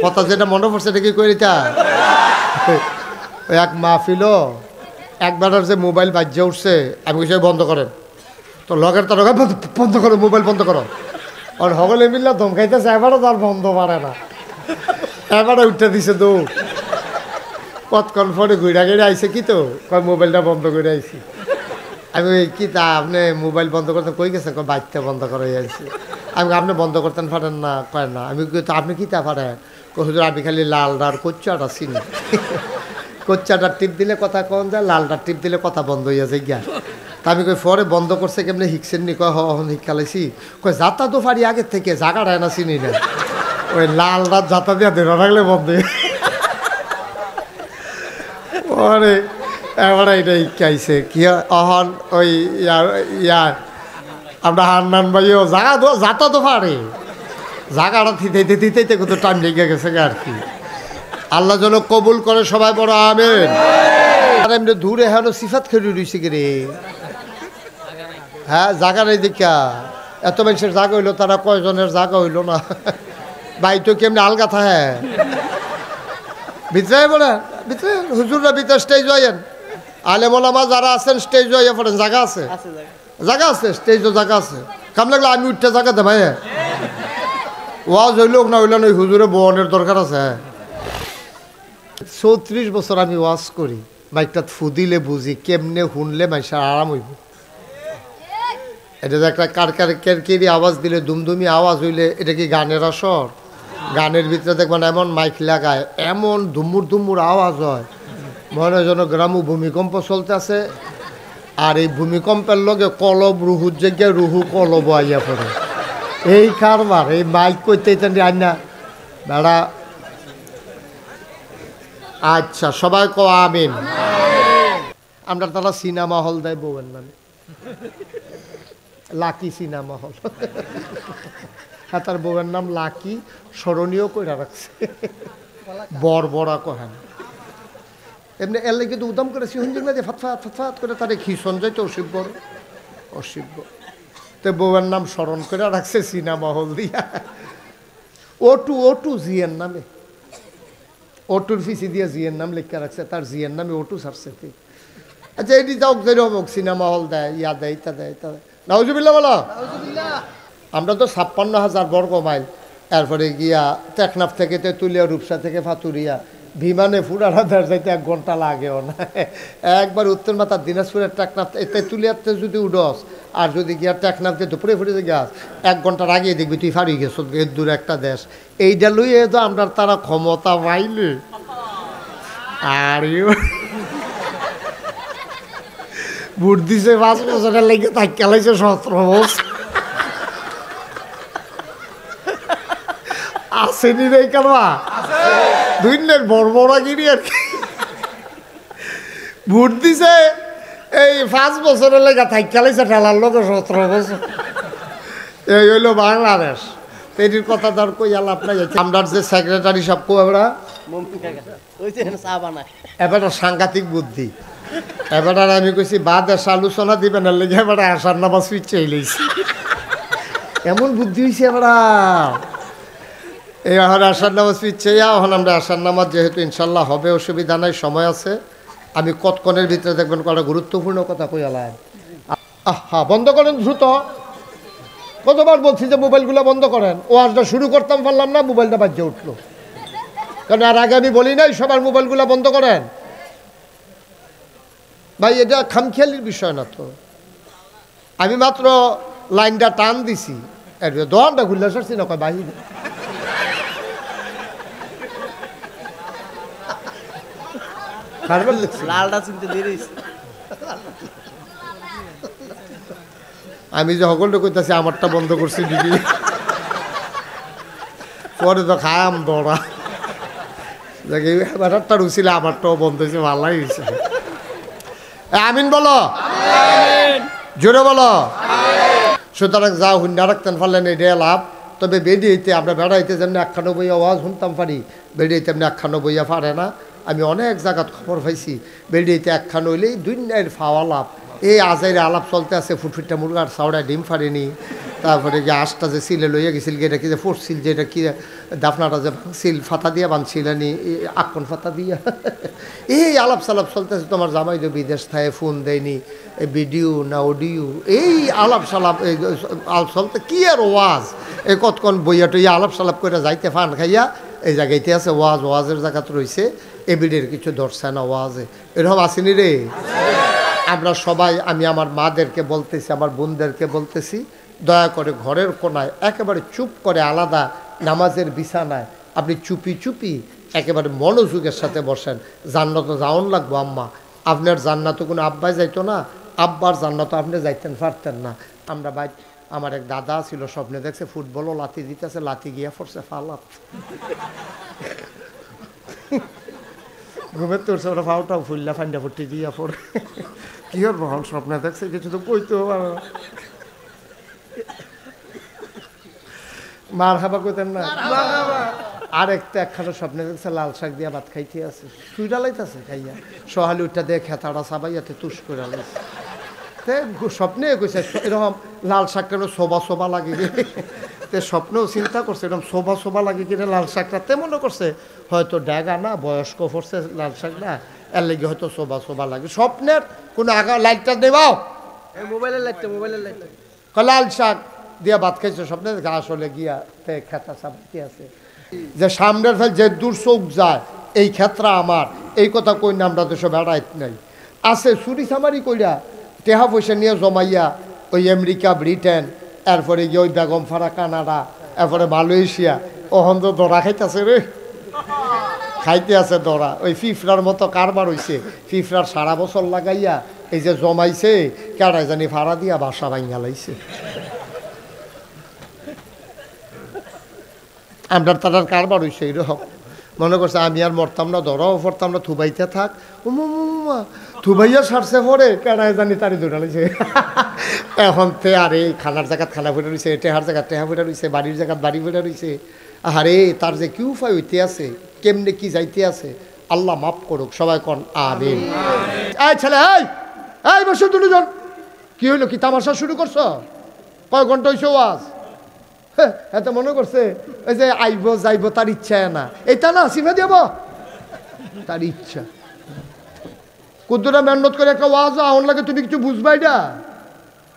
কথা যেটা মনে পড়ছে এটা কি করে তা এক মাহফিল একবার যে মোবাইল বাজ্যে উঠছে আমি কিছু বন্ধ করেন তো লগের তো বন্ধ করো মোবাইল বন্ধ করো আর সকলে মিললে ধমকাইতেছে এবারও তার বন্ধ পারে না এবারে উঠে দিছে দৌড় কতক্ষণ পরে ঘুরা ঘিরে আইসে কি তো কয় মোবাইলটা বন্ধ করে আইসি আমি কি তা আপনি মোবাইল বন্ধ করতেন কই গেছেন কয় বাইকটা বন্ধ করে আইসি আমি আপনি বন্ধ করতেন পারেন না কয় না আমি তো আপনি কি তা পারেন হুজুর আমি খালি লালডার কোচ্চাটা চিনি কোচ্চাটার টিপ দিলে কথা কন যায় লালটার টিপ দিলে কথা বন্ধ হয়ে যায় গিয়া তা আমি কই পরে বন্ধ করছে কেমনি হিকসেন নি কয় হন হিকালাইছি কয় যাতা তো পারি আগের থেকে জাগাটায় না চিনি না ওই লালটার যাতা দিয়া ধরে রাখলে বন্ধ পরে এবার এটা ইকাইছে কি অহন ওই ইয়ার আমরা হান্নান ভাইও যাতা তো পারে জাগাটা থিতে থিতে কত টাইম লেগে গেছে আর কি আল্লাহ যেন কবুল করে সবাই বড় আমেন আর এমনি দূরে হেন সিফাত খেলে রয়েছে কি রে হ্যাঁ জাগা নেই দেখা এত মানুষের জাগা হইলো তারা কয়জনের জাগা হইলো না ভাই তো কেমনি আলগা থাকে ভিতরে বলে ভিতরে হুজুররা ভিতরে স্টেজ হইয়েন আলেম ওলামা যারা আছেন স্টেজ হইয়া পড়েন জায়গা আছে জায়গা আছে স্টেজও জায়গা আছে কাম লাগলে আমি উঠতে জায়গা দে ভাই ওয়াজ হইল না হইল না হুজুরে বোনের দরকার আছে 34 বছর আমি ওয়াজ করি মাইকটা ফুদিলে বুঝি কেমনে শুনলে মানুষের আরাম হইব এটা যে একটা কেরকেরি আওয়াজ দিলে দুমদুমি আওয়াজ হইলে এটা কি গানের আসর গানের ভিতরে দেখবেন এমন মাইক লাগায় এমন ধুমুর আওয়াজ হয় মনে হয় যেন গ্রামে ভূমিকম্প চলতে আছে আর এই ভূমিকম্পের লগে কলব রুহুর জায়গায় রুহু কলব আইয়া পড়ে এই কারবার এই মাইক করতে আইনা বেড়া আচ্ছা সবাই কো আমিন আমরা তারা সিনেমা হল দেয় বউয়ের নামে লাকি সিনেমা হল হ্যাঁ তার বউয়ের নাম লাকি স্মরণীয় করে রাখছে বড়া কহেন এমনি এর লেগে তো উদাম করে সিহঞ্জির মেয়েদের ফাতফাত করে তারে খিসন যাইতো অশিব্য তো বউয়ের নাম স্মরণ করে রাখছে সিনেমা হল দিয়া ওটু জিয়ের নামে ওটুর ফিসি দিয়ে জিয়ের নাম লেখা রাখছে তার জিয়ের নামে ওটু ছাড়ছে ঠিক আচ্ছা এটি যাও যেরকম সিনেমা হল দেয় ইয়া দেয় ইতা দেয় নাউজুবিল্লাহ বলো আমরা তো 56,000 বর্গ মাইল এরপরে গিয়া টেকনাফ থেকে তেঁতুলিয়া রূপসা থেকে ফাতুরিয়া বিমানে ফুরানা দেড় যাইতে 1 ঘন্টা লাগেও না একবার উত্তর মাথার দিনাজপুরের টেকনাফ তেঁতুলিয়াতে যদি উডস আর যদি গিয়া টেকনাফ দিয়ে দুপুরে ফুটে গিয়াস 1 ঘন্টার আগে দেখবি তুই ফারি গেছ এর দূর একটা দেশ এইটা লইয়ে তো আমরা তারা ক্ষমতা পাইলে আর ভোট দিছে 5 বছরের লেগে তাই খেলাইছে 17 বছর আসেনি রে কারবা দুইনের বড়গিরি আর কি ভোট দিছে এই 5 বছরের লেগে তাই খেলাইছে ঠেলার লোক 17 বছর এই হইল বাংলাদেশ এটির কথা তার কই আলাপ নাই আমরার যে সেক্রেটারি সব কো আমরা এবার সাংঘাতিক বুদ্ধি এবার আমি কইছি বাদেশ আলোচনা দিবেন এর লেগে এবার আসার নামাজ পিছিয়ে লইছি এমন বুদ্ধি হয়েছে আমরা এই এখন আসার নামাজ পিছিয়ে এখন আমরা আসার নামাজ যেহেতু ইনশাল্লাহ হবে অসুবিধা নাই সময় আছে আমি কতক্ষণের ভিতরে দেখবেন কটা গুরুত্বপূর্ণ কথা কই আলাম আহা বন্ধ করেন দ্রুত কতবার বলছি যে মোবাইলগুলো বন্ধ করেন ওয়াজটা শুরু করতাম পারলাম না মোবাইলটা বাজে উঠলো কারণ আর আগে আমি বলি নাই সবার মোবাইলগুলো বন্ধ করেন ভাই এটা খামখেয়ালির বিষয় না তো আমি মাত্র লাইনটা টান দিছি দোয়ানটা খুললে সারছি না কয় বাহিরে আমি যে সকলটা কইতাছি আমারটা বন্ধ করছি দিদি পরে তো খায়াম দৌড়া ব্যাটারটা রুচিলে আমারটাও বন্ধ হয়েছে ভালোই হয়েছে আমিন বলো জোরে বলো সুতরাং যা হুন্ডা রাখতেন পারলেন এটা লাভ তবে বেডিয়েতে আমরা বেড়াইতে যেমনি 91 আওয়াজ শুনতাম পারি বেডিয়েতে এমনি 91 পারে না আমি অনেক জায়গাত খবর পাইছি বেডিয়েতে 1 হইলেই 2 ফাওয়া লাভ এই আজাইরে আলাপ চলতে আছে ফুটফুটটা মুরগার চাউড়ায় ডিম ফাড়েনি তারপরে গিয়ে আশটা যে সিলে লইয়া গেছিল গিয়ে এটা কি যে ফোরছিল যে এটা কি দাফনাটা যে সিল ফাতা দিয়া বানছিলেনি আকন ফাতা দিয়া এই আলাপ সালাপ চলতেছে তোমার জামাই তো বিদেশ থাকে ফোন দেয়নি এই ভিডিও না অডিও এই আলাপ সালাপ আলাপ চলতে কি আর ওয়াজ এই কতক্ষণ বইয়া টইয়া আলাপ সালাপ করে যাইতে ফান খাইয়া এই জায়গাইতে আছে ওয়াজের জায়গাতে রয়েছে এবিডের কিছু ধরছে না ওয়াজে এরকম আসেনি রে। আমরা সবাই আমি আমার মাদেরকে বলতেছি আমার বোনদেরকে বলতেছি দয়া করে ঘরের কোনায় একেবারে চুপ করে আলাদা নামাজের বিছানায় আপনি চুপি চুপি একেবারে মনোযোগের সাথে বসেন। জান্নাত যাওন লাগবো আম্মা, আপনার জান্নাত কোনো আব্বাই যাইতো না, আব্বার জান্নাত আপনি যাইতেন পারতেন না। আমরা ভাই আমার এক দাদা ছিল স্বপ্নে দেখছে ফুটবলও লাথি দিতেছে, লাথি গিয়া পড়ছে ফালাত ঘুমের তোর ওরা ফাউটাও ফুললা ফান্ডা ফুটি দিয়া পড়ে কি আর বহন স্বপ্নে দেখছে কিছু তো কইতেও পারো মার খাবা কইতেন না। আর একটা একখানা স্বপ্নে দেখছে লাল শাক দিয়া ভাত খাইতে আছে, সুইটা লাইতেছে খাইয়া সহালি উঠটা দিয়ে খেতাটা সাবাইয়াতে তুষ করে লাইছে। স্বপ্নে কইছে এরকম লাল শাকটা শোভা শোভা লাগে তে স্বপ্নেও চিন্তা করছে এরকম শোভা শোভা লাগে কিনা লাল শাকটা তে মনে করছে হয়তো ড্যাগা না বয়স্ক পড়ছে লাল শাক না এর লেগে হয়তো শোভা শোভা লাগে। স্বপ্নের কোনো আগা লাইটটা দেবাও মোবাইলের লাইটটা লাল শাক দিয়া ভাত খাইছে স্বপ্নে আসলে গিয়া তে খেতা সাবাইতে আছে যে সামনের ফেল যে দূর চোখ যায় এই ক্ষেত্রা আমার এই কথা কই না আমরা দেশে বেড়াইত নাই আছে চুরি চামারি কইরা টেহা পয়সা নিয়ে জমাইয়া ওই আমেরিকা ব্রিটেন এরপরে গিয়ে ওই বেগম ফারা কানাডা এরপরে মালয়েশিয়া ওহন তো দরা খাইতেছে রে খাইতে আছে দরা ওই ফিফরার মতো কারবার হইছে ফিফরার সারা বছর লাগাইয়া এই যে জমাইছে কেডাই জানি ভাড়া দিয়া বাসা ভাঙা লাইছে। আমরা তার কারবার হইছে এইরকম মনে করছে আমি আর মরতাম না ধরাও পড়তাম না থুবাইতে থাক থুবাইয়া সারছে পরে কেডাই জানি তারি দৌড়ালিছে এখন তে আর এই খানার জায়গাত খানা ফুটে রয়েছে টেহার জায়গাত টেহা ফুটে রয়েছে বাড়ির জায়গাত বাড়ি ফুটে রয়েছে। আরে তার যে কি উপায় হইতে আছে কেমনে কি যাইতে আছে আল্লাহ মাফ করুক সবাই কন আমিন। এই ছেলে এই বসে দুজন কি হইলো কি তামাশা শুরু করছো কয় ঘন্টা হইছে ওয়াজ এত মনে করছে ওই যে আইব যাইব তার ইচ্ছা না এইটা না সিমে দেব তার ইচ্ছা কুদ্দুরা মেহনত করে একটা ওয়াজ আউন লাগে তুমি কিছু বুঝবাই না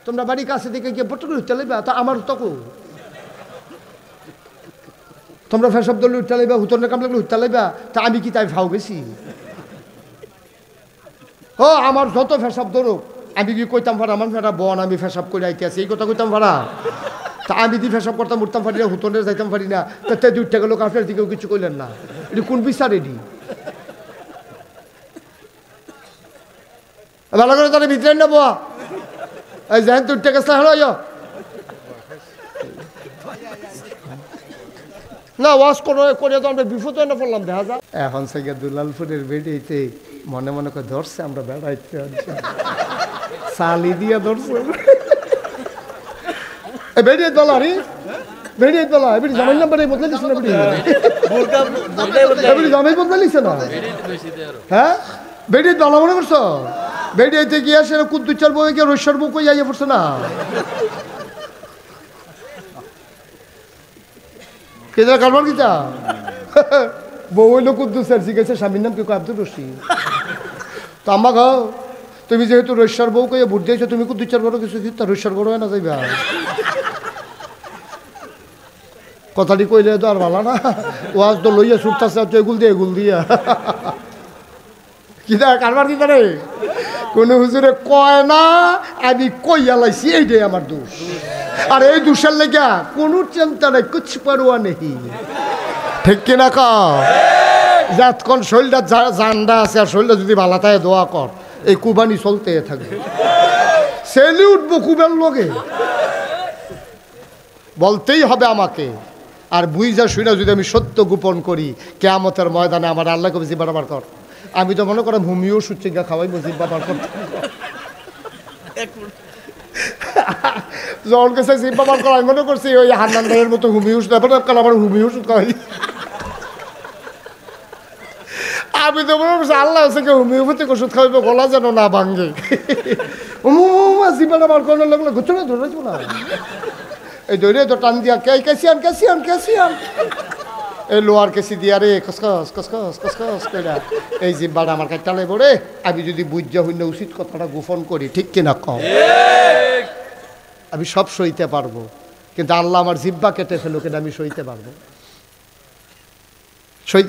তোমরা বাড়ির কাছে দিকে গিয়ে বট করে উঠতে লাগবে তা আমার তখন তোমরা ফেসব দল উঠতে লাগবে হুতনের কাম লাগলে উঠতে লাগবে তা আমি কি তাই ভাও গেছি ও আমার যত ফেসব ধরুক আমি কি কইতাম ভাড়া আমার ফেরা বন আমি ফেসব করে আইতে আছি এই কথা কইতাম ভাড়া তা আমি দি ফেসব করতাম উঠতাম পারি না হুতনের যাইতাম পারি না তা উঠতে গেল আপনার দিকেও কিছু কইলেন না এটি কোন বিচার এটি ভালো করে তাহলে ভিতরে নেব এই যেন তো উঠতে গেছে হলো না ওয়াশ করে তো আমরা বিপদে না পড়লাম দেখা যায়। এখন থেকে দুলালপুরের বেড়িতে মনে মনে করে ধরছে আমরা বেড়াইতে চালি দিয়ে ধরছে বেরিয়ে দলা রে বেরিয়ে দলা এবারে জামাই নাম্বার বদলে দিস না এবারে জামাই বদলে দিছে না হ্যাঁ বেরিয়ে দলা মনে করছো বেরিয়েতে গিয়ে সে কুদ্দুচার বউ গিয়ে রৈশ্বর বউ কই যাইয়া পড়ছে না কেজা কারবার কিতা বউ হইলো কুদ্দুচার জিজ্ঞাসা স্বামীর নাম কি আব্দুর রশিদ তো আম্মা গাও তুমি যেহেতু রৈশ্বর বউ কইয়া ভোট দিয়েছো তুমি কুদ্দুচার বড় কিছু দিতা রৈশ্বর বড় হয় না যাইবা কথাটি কইলে তো আর ভালো না ওয়াজ তো লইয়া ছুটতেছে এগুল দিয়া কিতা কারবার কিতা রে কোনো হুজুরে কয় না আমি কইয়া লাইছি এইটাই আমার দোষ আর এই দোষের লেগা কোনো চিন্তা নেই কুছ পারোয়া নেই ঠিক কিনা ক যাতক্ষণ শরীরটা জান্ডা আছে আর শরীরটা যদি ভালো থাকে দোয়া কর এই কুবানি চলতে থাকবে সেলি উঠবো কুবের লোকে বলতেই হবে আমাকে আর বুঝা শুনে যদি আমি সত্য গোপন করি কিয়ামতের ময়দানে আমার আল্লাহকে জিব্বা বার কর আমি তো মনে করলাম হুমিও সুচিঙ্গা খাওয়াই জিব্বা বার করতে যখন কাছে জিব্বা বার করা আমি মনে করছি ওই হান্নান ভাইয়ের মতো হুমিও ওষুধ আমার হুমিও ওষুধ খাওয়াই আমি তো মনে করছি আল্লাহ হচ্ছে হোমিওপ্যাথিক ওষুধ খাওয়াইবে গলা যেন না ভাঙ্গে জিব্বাটা বার করার লাগলে ঘুরছো না ধরেছো না এই দৌড়ে তো টান দিয়া ক্যাসিয়ান ক্যাসিয়ান ক্যাসিয়ান এই লোহার কেসি দিয়া রে কসকস কসকস কসকস কইরা এই জিব্বাটা আমার কাছে টালে পড়ে আমি যদি বুঝা হইলে উচিত কথাটা গোপন করি ঠিক কিনা কম আমি সব সইতে পারবো কিন্তু আল্লাহ আমার জিব্বা কেটে ফেলো কিন্তু আমি সইতে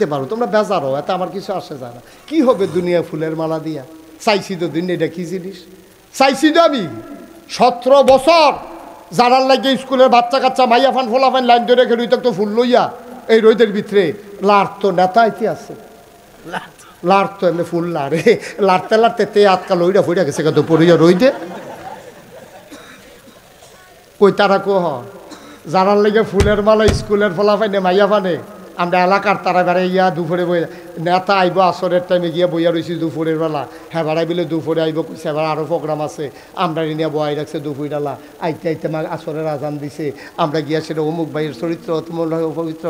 পারবো তোমরা বেজারো এত আমার কিছু আসে যায় না কি হবে দুনিয়া ফুলের মালা দিয়া চাইছি তো দুনিয়া এটা কি জিনিস চাইছি তো আমি 17 বছর জানার লাগে স্কুলের বাচ্চা কাচ্চা মাইয়া ফান ফোলা ফান লাইন ধরে খেলুই তো ফুল লইয়া এই রোদের ভিতরে লার তো নেতা ইতি আছে লার তো এমনি ফুল লারে লাড়তে লাড়তে তে আটকা লইরা ফুইরা গেছে কত পড়িয়া রইদে কই তারা কো জানার লাগে ফুলের মালা স্কুলের ফলা ফাইনে মাইয়া ফানে আমরা এলাকার তারা বেড়াইয়া দুপুরে বই নেতা আইব আসরের টাইমে গিয়ে বইয়া রয়েছি দুপুরের বেলা হ্যাঁ বেড়াই বিলে দুপুরে আইব কইছে এবার আরও প্রোগ্রাম আছে আমরা নিয়ে বয়াই রাখছে দুপুরবেলা আইতে আইতে মা আসরের আজান দিছে আমরা গিয়া সেটা অমুক ভাইয়ের চরিত্র তোমার পবিত্র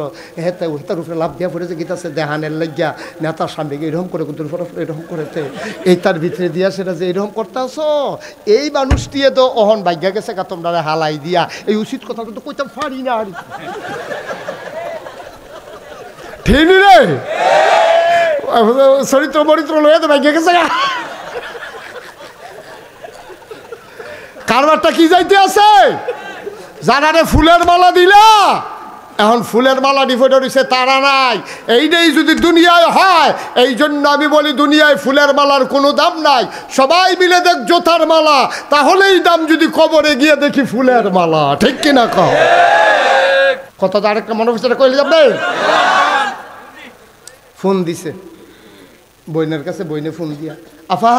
হেতে তার উপরে লাভ দিয়া পড়েছে গীতাছে দেহানের লাগিয়া নেতার সামনে গিয়ে এরকম করে কিন্তু এরকম করেছে এই তার ভিতরে দিয়া সেটা যে এরকম করতে আসো এই মানুষটিয়ে তো অহন ভাগ্যা গেছে কা তোমরা হালাই দিয়া এই উচিত কথাটা তো কইতাম পারি না আর ঠিক রে চরিত্র বরিত্র লয়ে তো ভাগ্যে গেছে কারবারটা কি যাইতে আছে জানারে ফুলের মালা দিলা এখন ফুলের মালা ডিফোটা রয়েছে তারা নাই এইটাই যদি দুনিয়ায় হয় এই জন্য আমি বলি দুনিয়ায় ফুলের মালার কোনো দাম নাই সবাই মিলে দেখ জোতার মালা তাহলেই দাম যদি কবরে গিয়ে দেখি ফুলের মালা ঠিক কিনা কও কথা তো আরেকটা মনে হচ্ছে কইলে যাবে ফোন দিছে বইনের কাছে বইনে ফোন দিয়া আফা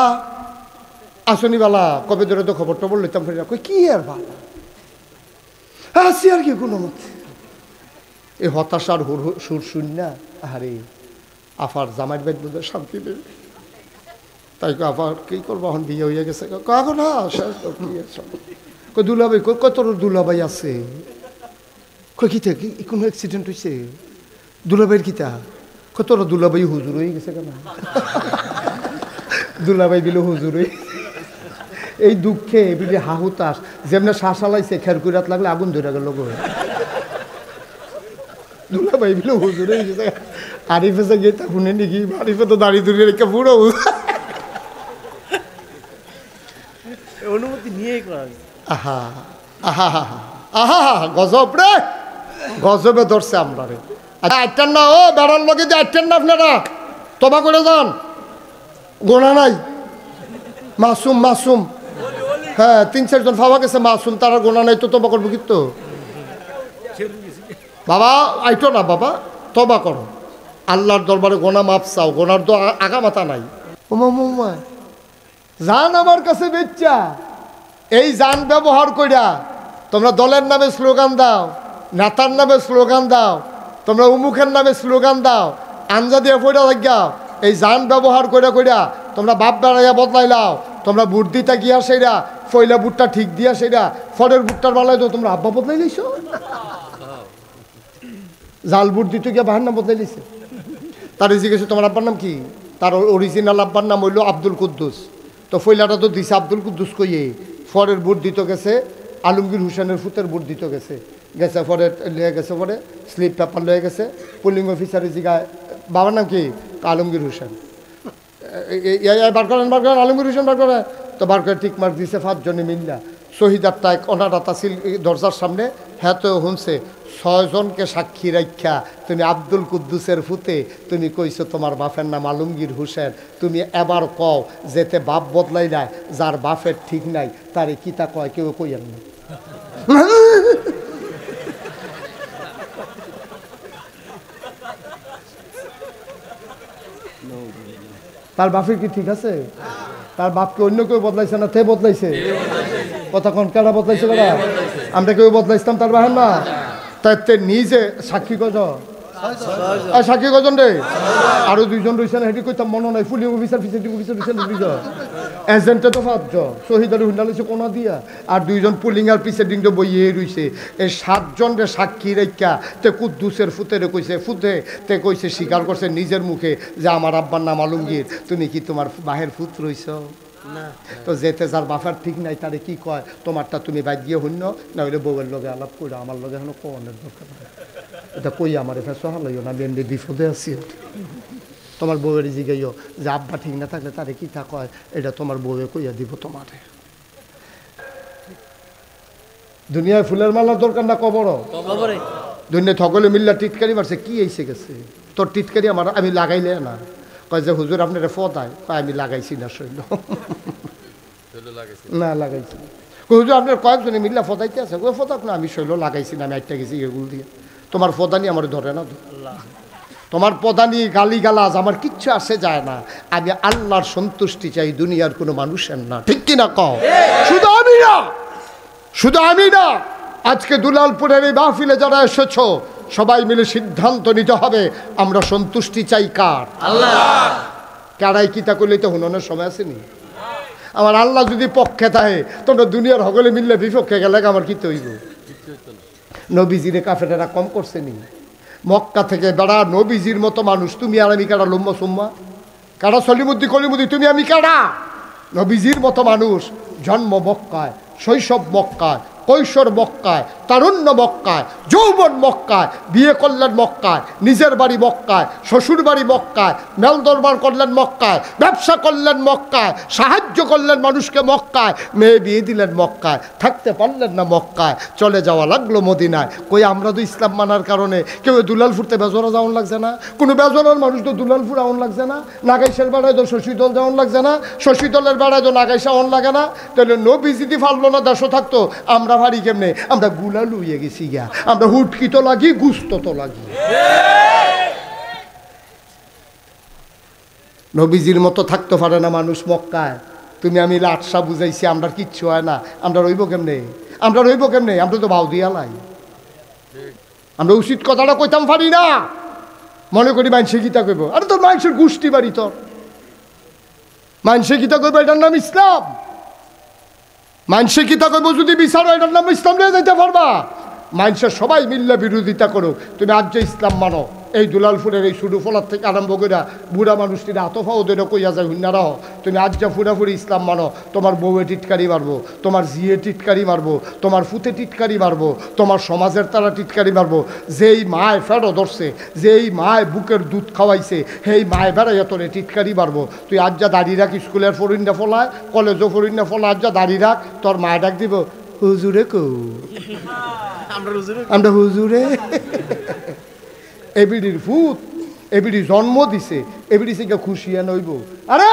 আসনি বালা কবে ধরে তো খবর টবর লইতাম ফেরা কই কি আর বালা আসি আর কি কোনো মতে এই হতাশার সুর শুননা আরে আফার জামাইয়ের বাইর বুঝে শান্তি নেই তাই আফার কি করবো এখন বিয়ে হয়ে গেছে কাগো না কই দুলাভাই কত দুলাভাই আছে কই কি থেকে কোনো অ্যাক্সিডেন্ট হয়েছে দুলাভাইয়ের কিতা কত দুলাভাই হুজুর হয়ে গেছে কেন দুলাভাই বিলে হুজুর হয়ে এই দুঃখে বিলে হাহুতাস যেমনি শ্বাস আলাইছে খের কুইরাত লাগলে আগুন ধরে গেল দুলাভাই বিলে হুজুর হয়ে গেছে আরিফে যে গিয়ে তা শুনে নাকি আরিফে তো দাঁড়িয়ে দূরে রেখে পুরো অনুমতি নিয়েই করা আহা আহা আহা গজব রে গজবে ধরছে আমরা রে আটটার না ও বেড়ার লগে যে আটটার না আপনারা তবা করে যান গোনা নাই মাসুম মাসুম হ্যাঁ 3-4 জন ফাওয়া গেছে মাসুম তারা গোনা নাই তো তবা করবো কিন্তু বাবা আইটো না বাবা তবা করো আল্লাহর দরবারে গোনা মাপ চাও গোনার তো আগা মাথা নাই ওমা জান আমার কাছে বেচ্চা এই জান ব্যবহার কইরা তোমরা দলের নামে স্লোগান দাও নেতার নামে স্লোগান দাও তোমরা উমুখের নামে স্লোগান দাও আঞ্জা দিয়ে পড়া লাগিয়াও এই জান ব্যবহার কইরা কইরা তোমরা বাপ বেড়াইয়া বদলাইলাও তোমরা বুট দিতা গিয়া সেইরা ফয়লা বুটটা ঠিক দিয়া সেইরা ফরের বুটটার বেলায় তো তোমরা আব্বা বদলাই লইছো জাল বুট দিতে গিয়া বাহার নাম বদলাই লইছে তার জিজ্ঞেস তোমার আব্বার নাম কি তার অরিজিনাল আব্বার নাম হইল আব্দুল কুদ্দুস তো ফয়লাটা তো দিছে আব্দুল কুদ্দুস কইয়ে ফরের বুট দিত গেছে আলমগীর হোসেনের ফুতের বুট দিত গেছে গেছে পরে লয়ে গেছে পরে স্লিপ পেপার লয়ে গেছে পুলিং অফিসারের জিগায় বাবার নাম কি আলমগীর হোসেন বার করেন আলমগীর হোসেন বার করে তো বার করে টিক মার্ক দিছে 5 জনে মিল্লা শহীদার টাইক অনার তাসিল দরজার সামনে হ্যাঁ তো শুনছে 6 জনকে সাক্ষী রাখা তুমি আব্দুল কুদ্দুসের ফুতে তুমি কইছো তোমার বাপের নাম আলমগীর হোসেন তুমি এবার কও যেতে বাপ বদলাই নাই যার বাপের ঠিক নাই তারে কিতা কয় কেউ কইয়েন না তার বাপের কি ঠিক আছে তার বাপকে অন্য কেউ বদলাইছে না তে বদলাইছে কথা কোন কেডা বদলাইছে কেডা আমরা কেউ বদলাইতাম তার বাহের না তাই নিজে সাক্ষী কজন সাক্ষী কজন রে আরো 2 জন রয়েছে না হেঁটে কইতাম মনে নাই পুলিশ অফিসার প্রিসাইডিং অফিসার রয়েছে 2 জন এজেন্টে তো 5 জন শহীদার হুন্ডালেছে কোনা দিয়া আর 2 জন পুলিং আর প্রিসাইডিং তো বইয়ে রইছে এই 7 জন রে সাক্ষী রেখা তে কুদ্দুসের ফুতেরে কইছে ফুতে তে কইছে স্বীকার করছে নিজের মুখে যে আমার আব্বার নাম আলমগীর তুমি কি তোমার বাহের ফুত রইছ তো যেতে যার বাফার ঠিক নাই তারে কি কয়, তোমারটা তুমি বাইর গিয়ে হইন, না হইলে বউয়ের লগে আলাপ করে আমার লগে এখনো কোয়ানের দরকার নাই। এটা কই আমার এফে সহালইও না, আমি এমনি বিপদে আছি। তোমার বউয়ের জিগাইও যে আব্বা ঠিক না থাকলে তারে কি তা কয়, এটা তোমার বউয়ে কইয়া দিব তোমারে। দুনিয়ায় ফুলের মালার দরকার না কবরও, দুনিয়া থকলে মিল্লা টিটকারি মারছে, কি এসে গেছে তোর টিটকারি আমার, আমি লাগাইলে না। কয় যে হুজুর আপনার ফদায়, কয় আমি লাগাইছি না শৈল না লাগাইছি। হুজুর আপনার কয়েকজনে মিল্লা ফদাইতে আছে, ওই ফদাক না, আমি শৈল লাগাইছি না, আমি একটা গেছি এগুলো দিয়ে। তোমার ফদানি আমার ধরে না, তোমার পদানি গালি গালাজ আমার কিচ্ছু আসে যায় না। আমি আল্লাহর সন্তুষ্টি চাই, দুনিয়ার কোনো মানুষের না, ঠিক কিনা কও? শুধু আমি না, শুধু আমি না, আজকে দুলালপুরের এই মাহফিলে যারা এসেছো সবাই মিলে সিদ্ধান্ত নিতে হবে আমরা সন্তুষ্টি চাই কার? আল্লাহ। কারাই কিতা করলে তো হুননের সময় আসেনি। আমার আল্লাহ যদি পক্ষে থাকে তোমরা দুনিয়ার হগলে মিললে বিপক্ষে গেলে আমার কি তৈব? নবীজিরে কাফেরেরা কম করছে নি? মক্কা থেকে বেড়া নবীজির মতো মানুষ, তুমি আর আমি কারা লম্বা সুম্মা, কারা সলিমুদ্দি কলিমুদ্দি, তুমি আমি কারা? নবীজির মতো মানুষ জন্ম মক্কায়, শৈশব মক্কায়, কৈশোর মক্কায়, তারুণ্য মক্কায়, যৌবন মক্কায়, বিয়ে করলেন মক্কায়, নিজের বাড়ি মক্কায়, শ্বশুর বাড়ি মক্কায়, মেল দরবার করলেন মক্কায়, ব্যবসা করলেন মক্কায়, সাহায্য করলেন মানুষকে মক্কায়, মেয়ে বিয়ে দিলেন মক্কায়, থাকতে পারলেন না মক্কায়, চলে যাওয়া লাগলো মদিনায়। কই আমরা তো ইসলাম মানার কারণে কেউ দুলালপুরতে বেজরা যাওয়ান লাগছে না, কোনো বেজরার মানুষ তো দুলালপুর আউন লাগছে না, নাগাইশের বেড়ায় তো শশীদল যাওয়ান লাগছে না, শশীদলের বেড়ায় তো নাগাইশা আউন লাগে না। তাহলে নবী যদি ফাললো না দেশও থাকতো, আমরা ভারী কেমনে? আমরা গুলা লুইয়ে গেছি গিয়া, আমরা হুটকি তো লাগি, গুস্ত তো লাগি। নবীজির মতো থাকতে পারে না মানুষ মক্কায়, তুমি আমি লাটসা বুঝাইছি, আমরা কিচ্ছু হয় না, আমরা রইব কেমনে? আমরা রইব কেমনে? আমরা তো বাউ দিয়া লাই, আমরা উচিত কথাটা কইতাম পারি না। মনে করি মানুষে গীতা কইব, আরে তোর মানুষের গোষ্ঠী বাড়ি, তোর মানুষে গীতা কইব, এটার নাম ইসলাম। মানুষে কিতা করবো যদি বিচারো, এটার নাম ইসলাম নিয়ে যেতে পারবা? মানুষের সবাই মিললে বিরোধিতা করো, তুমি আজ যে ইসলাম মানো, এই দুলালপুরের এই শুরু ফলার থেকে আরম্ভ করে বুড়া মানুষটির আতফা ওদের কইয়া যায় হুন্নারা, তুমি আজ যা ফুরাফুরি ইসলাম মানো, তোমার বউয়ে টিটকারি মারবো, তোমার জিয়ে টিটকারি মারবো, তোমার ফুতে টিটকারি মারবো, তোমার সমাজের তারা টিটকারি মারবো। যেই মায় ফেরো ধরছে, যেই মায় বুকের দুধ খাওয়াইছে, সেই মায় বেড়াইয়া তোরে টিটকারি মারবো। তুই আজ যা দাঁড়িয়ে রাখ, স্কুলের ফরিন্ডা ফলায়, কলেজও ফরিন্ডা ফলা, আজ যা দাঁড়িয়ে রাখ, তোর মায় ডাক দিব হুজুরে কো, আমরা হুজুরে। এবিডির ফুত, এবিডি জন্ম দিছে, এবিডি থেকে খুশিয়া নইব। আরে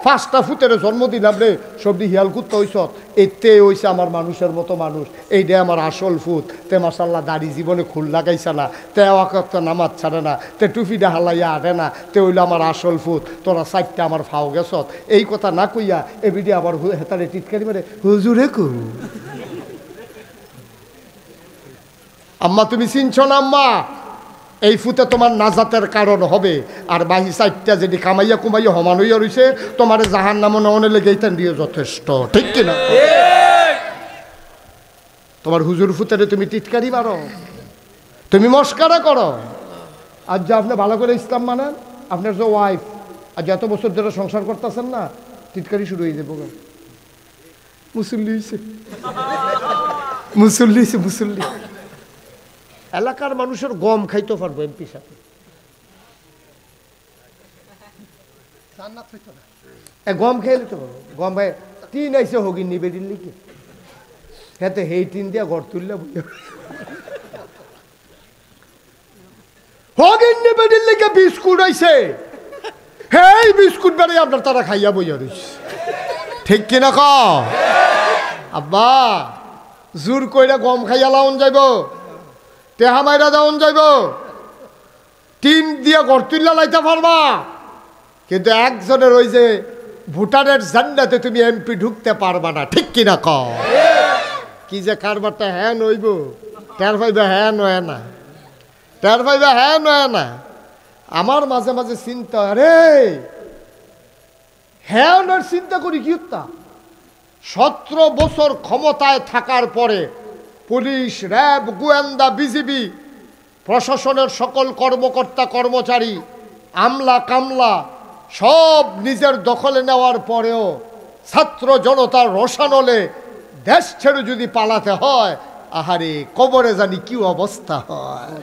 5টা ফুতের জন্ম দিলাম রে, সবটি হিয়াল কুত্তা হইস, এতে হইছে আমার মানুষের মতো মানুষ, এইটা আমার আসল ফুত। তে মাসাল্লাহ দাড়ি জীবনে খুল লাগাইছে না, তে একটা নামাজ ছাড়ে না, তে টুপিটা হালাইয়া আটে না, তে হইলো আমার আসল ফুত। তোরা 4টা আমার ফাও গেছত, এই কথা না কইয়া এবিডি আবার হেতারে টিটকারি মারে হুজুরে কু। আম্মা তুমি চিনছ না আম্মা? এই ফুতে তোমার নাজাতের কারণ হবে। আর বাহি 4টা যেটি কামাইয়া কুমাইয়া সমান হইয়া রয়েছে, তোমার জাহান নাম ননে লেগে এইটান দিয়ে যথেষ্ট, ঠিক কিনা? তোমার হুজুর ফুতেরে তুমি টিটকারি মারো, তুমি মস্কারা করো। আজ যে আপনি ভালো করে ইসলাম মানেন, আপনার যে ওয়াইফ আজ এত বছর ধরে সংসার করতেছেন না, টিটকারি শুরু হয়ে যাবো। মুসল্লি হয়েছে, মুসল্লি হয়েছে, মুসল্লি। এলাকার মানুষের গম খাইতে পারবো এমপি সাথে, গম খেয়ে নিতে পারবো। গম ভাই টিন আইসে হগিন নিবেদিন লিখে হেতে হেই টিন দিয়া ঘর তুললে হগিন নিবেদিন লিখে বিস্কুট আইসে, হেই বিস্কুট বেড়ে আপনার তারা খাইয়া বইয়া রয়েছে, ঠিক কিনা ক? আব্বা জোর কইরা গম খাইয়া লাউন যাইব, টেহা মাইরা যাওন যাইব, টিন দিয়া ঘর তুললা লাইতে পারবা, কিন্তু একজনের ওই যে ভুটানের জান্নাতে তুমি এমপি ঢুকতে পারবা না, ঠিক কিনা ক? কি যে কারবারটা হ্যাঁ নইব, টের পাইবা হ্যাঁ নয় না, টের পাইবা হ্যাঁ নয় না। আমার মাঝে মাঝে চিন্তা, আরে হ্যাঁ নয় চিন্তা করি কি উত্তা 17 বছর ক্ষমতায় থাকার পরে পুলিশ, র্যাব, গোয়েন্দা, বিজিবি, প্রশাসনের সকল কর্মকর্তা কর্মচারী, আমলা কামলা সব নিজের দখলে নেওয়ার পরেও ছাত্র জনতার রোশানলে দেশ ছেড়ে যদি পালাতে হয়, আহারে কবরে জানি কি অবস্থা হয়।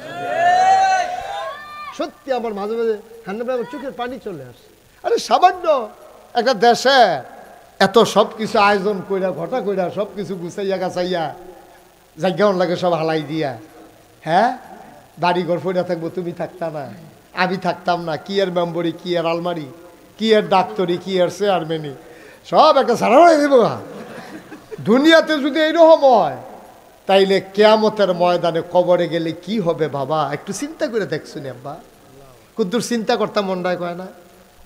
সত্যি আমার মাঝে মাঝে আমার চোখের পানি চলে আসে। আরে সামান্য একটা দেশে এত সব কিছু আয়োজন কইরা ঘটা কইরা সব কিছু গুছাইয়া গাছাইয়া জায়গাও লাগে সব হালাই দিয়া, হ্যাঁ বাড়িঘর ফইরা থাকবো, তুমি থাকতা না, আমি থাকতাম না, কি এর মেম্বরি, কি এর আলমারি, কি এর ডাক্তারি, কি এর চেয়ারম্যানি, সব একটা সারা হয়ে দেবো। দুনিয়াতে যদি এইরকম হয় তাইলে কিয়ামতের ময়দানে কবরে গেলে কি হবে বাবা, একটু চিন্তা করে দেখছুন আব্বা। কুদ্দুর চিন্তা করতাম মনটায় কয় না,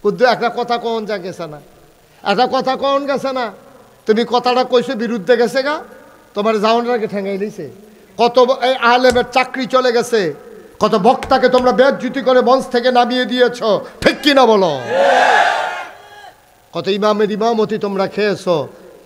কুদ্দুর একটা কথা কখন যা গেছে না, একটা কথা কখন গেছে না, তুমি কথাটা কইছো বিরুদ্ধে গেছে গা, তোমার জাউনটাকে ঠেঙাই নিছে, কত এই আলেমের চাকরি চলে গেছে, কত বক্তাকে তোমরা বেজ্জতি করে মঞ্চ থেকে নামিয়ে দিয়েছ, ঠিক কিনা বলো? কত ইমামের ইমামতি তোমরা খেয়েছো,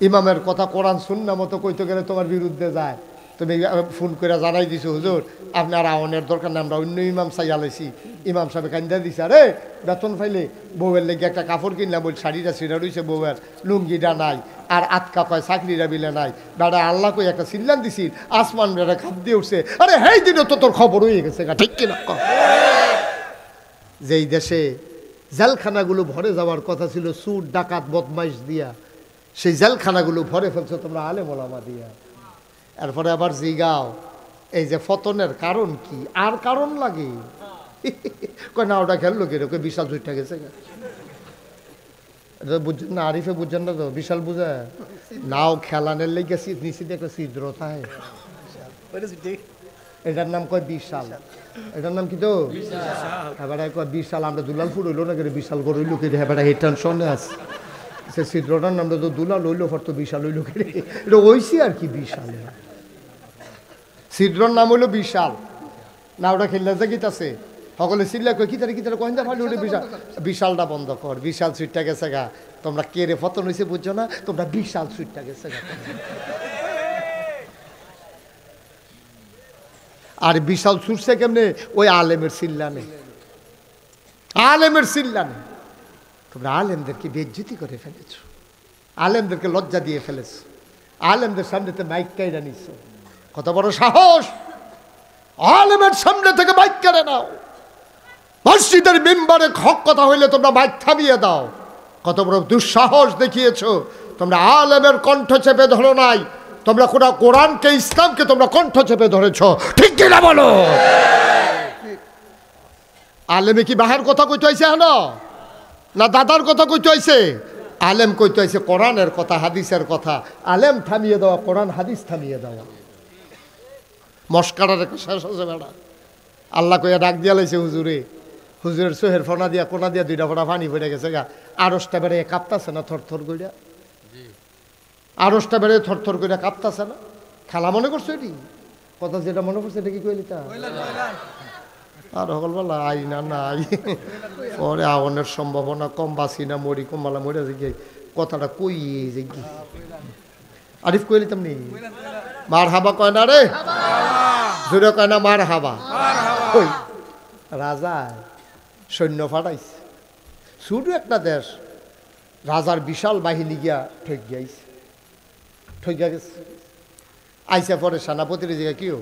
ইমামের কথা কোরআন সুন্নাহ মতো কইতে গেলে তোমার বিরুদ্ধে যায়, তুমি ফোন করে জানাই দিছো হুজুর আপনার আওয়ানের দরকার না, আমরা অন্য ইমাম চাই আলাইছি, ইমাম সাহেব কান্দা দিছে, আরে বেতন পাইলে বউয়ের লেগে একটা কাপড় কিনলাম, ওই শাড়িটা ছিঁড়া রয়েছে বউয়ের, লুঙ্গিটা নাই, আর আটকা কয় চাকরিটা বিলে নাই, বেড়া আল্লাহ কই একটা সিল্লান দিছি, আসমান বেড়া খাপ দিয়ে উঠছে, আরে হেই দিনও তো তোর খবর হয়ে গেছে, ঠিক কিনা? যেই দেশে জেলখানাগুলো ভরে যাওয়ার কথা ছিল চুর ডাকাত বদমাইশ দিয়া, সেই জেলখানাগুলো ভরে ফেলছো তোমরা আলেম ওলামা দিয়া। এরপরে আবার জিগাও এই যে ফতনের কারণ কি, আর কারণ লাগে কয় না ওটা খেললো কিরকম বিশাল জুইটা গেছে, এটা বুঝছেন না? আরিফে বুঝছেন না তো? বিশাল বুঝে নাও খেলানের লেগে নিচে একটা ছিদ্র থাকে, এটার নাম কয় বিশাল, এটার নাম কি তো এবার কয় বিশাল। আমরা দুলালপুর হইলো না কেন বিশাল করে হইলো কে, এবার এই টেনশনে আছে, সে ছিদ্রটার নামটা তো দুলাল হইলো, ফর তো বিশাল হইলো কে, এটা ওইসি আর কি বিশাল, ছিদ্রর নাম হইলো বিশাল। না ওটা খেললে যে গীত আছে সকলে চিল্লা কই কিতারে কিতারে কইন্দা ফালি ওটা বিশাল, বিশালটা বন্ধ কর, বিশাল সুইটটা গেছে গা, তোমরা কে রে ফতন হয়েছে বুঝছো না, তোমরা বিশাল সুইটটা গেছে গা। আর বিশাল ছুটছে কেমনে? ওই আলেমের চিল্লানে, আলেমের চিল্লানে। তোমরা আলেমদেরকে বেজ্জতি করে ফেলেছ, আলেমদেরকে লজ্জা দিয়ে ফেলেছ, আলেমদের সামনেতে মাইক কাইরা নিচ্ছ, কত বড় সাহস! আলেমের সামনে থেকে মাইক কেড়ে নাও, মসজিদের মিম্বারে হক কথা হইলে তোমরা মাইক থামিয়ে দাও, কত বড় দুঃসাহস দেখিয়েছ! তোমরা আলেমের কণ্ঠ চেপে ধরো নাই, তোমরা কোরআনকে ইসলামকে তোমরা কণ্ঠ চেপে ধরেছ, ঠিক কিনা বলো? আলেমে কি বাহার কথা কইতে হয়েছে না দাদার কথা কইতে হয়েছে? আলেম কইতে হয়েছে কোরআনের কথা, হাদিসের কথা। আলেম থামিয়ে দেওয়া, কোরআন হাদিস থামিয়ে দেওয়া। মস্কারার একটা শেষ আছে বেড়া, আল্লাহ কইয়া ডাক দিয়া লাইছে হুজুরে, হুজুরের চোহের ফোনা দিয়া কোনা দিয়া দুইটা ফোনা পানি পড়ে গেছে গা, আড়সটা বেড়ে কাঁপতাছে না থরথর কইরা, আড়সটা বেড়ে থরথর কইরা কাঁপতাছে না? খেলা মনে করছো এটি কথা, যেটা মনে করছে এটা কি কইলি তা? আর সকলবেলা আই না নাই পরে আগুনের সম্ভাবনা কম, বাসি না মরি কমলা মরে যে গিয়ে কথাটা কই যে কি আরিফ কইলি তেমনি মার হাবা কয় না রে, জোরে কয় না মার হাবা। ওই রাজা সৈন্য ফাটাইছে, শুধু একটা দেশ, রাজার বিশাল বাহিনী গিয়া ঠকিয়া গেছে। আইসা পরে সেনাপতির জায়গা কিও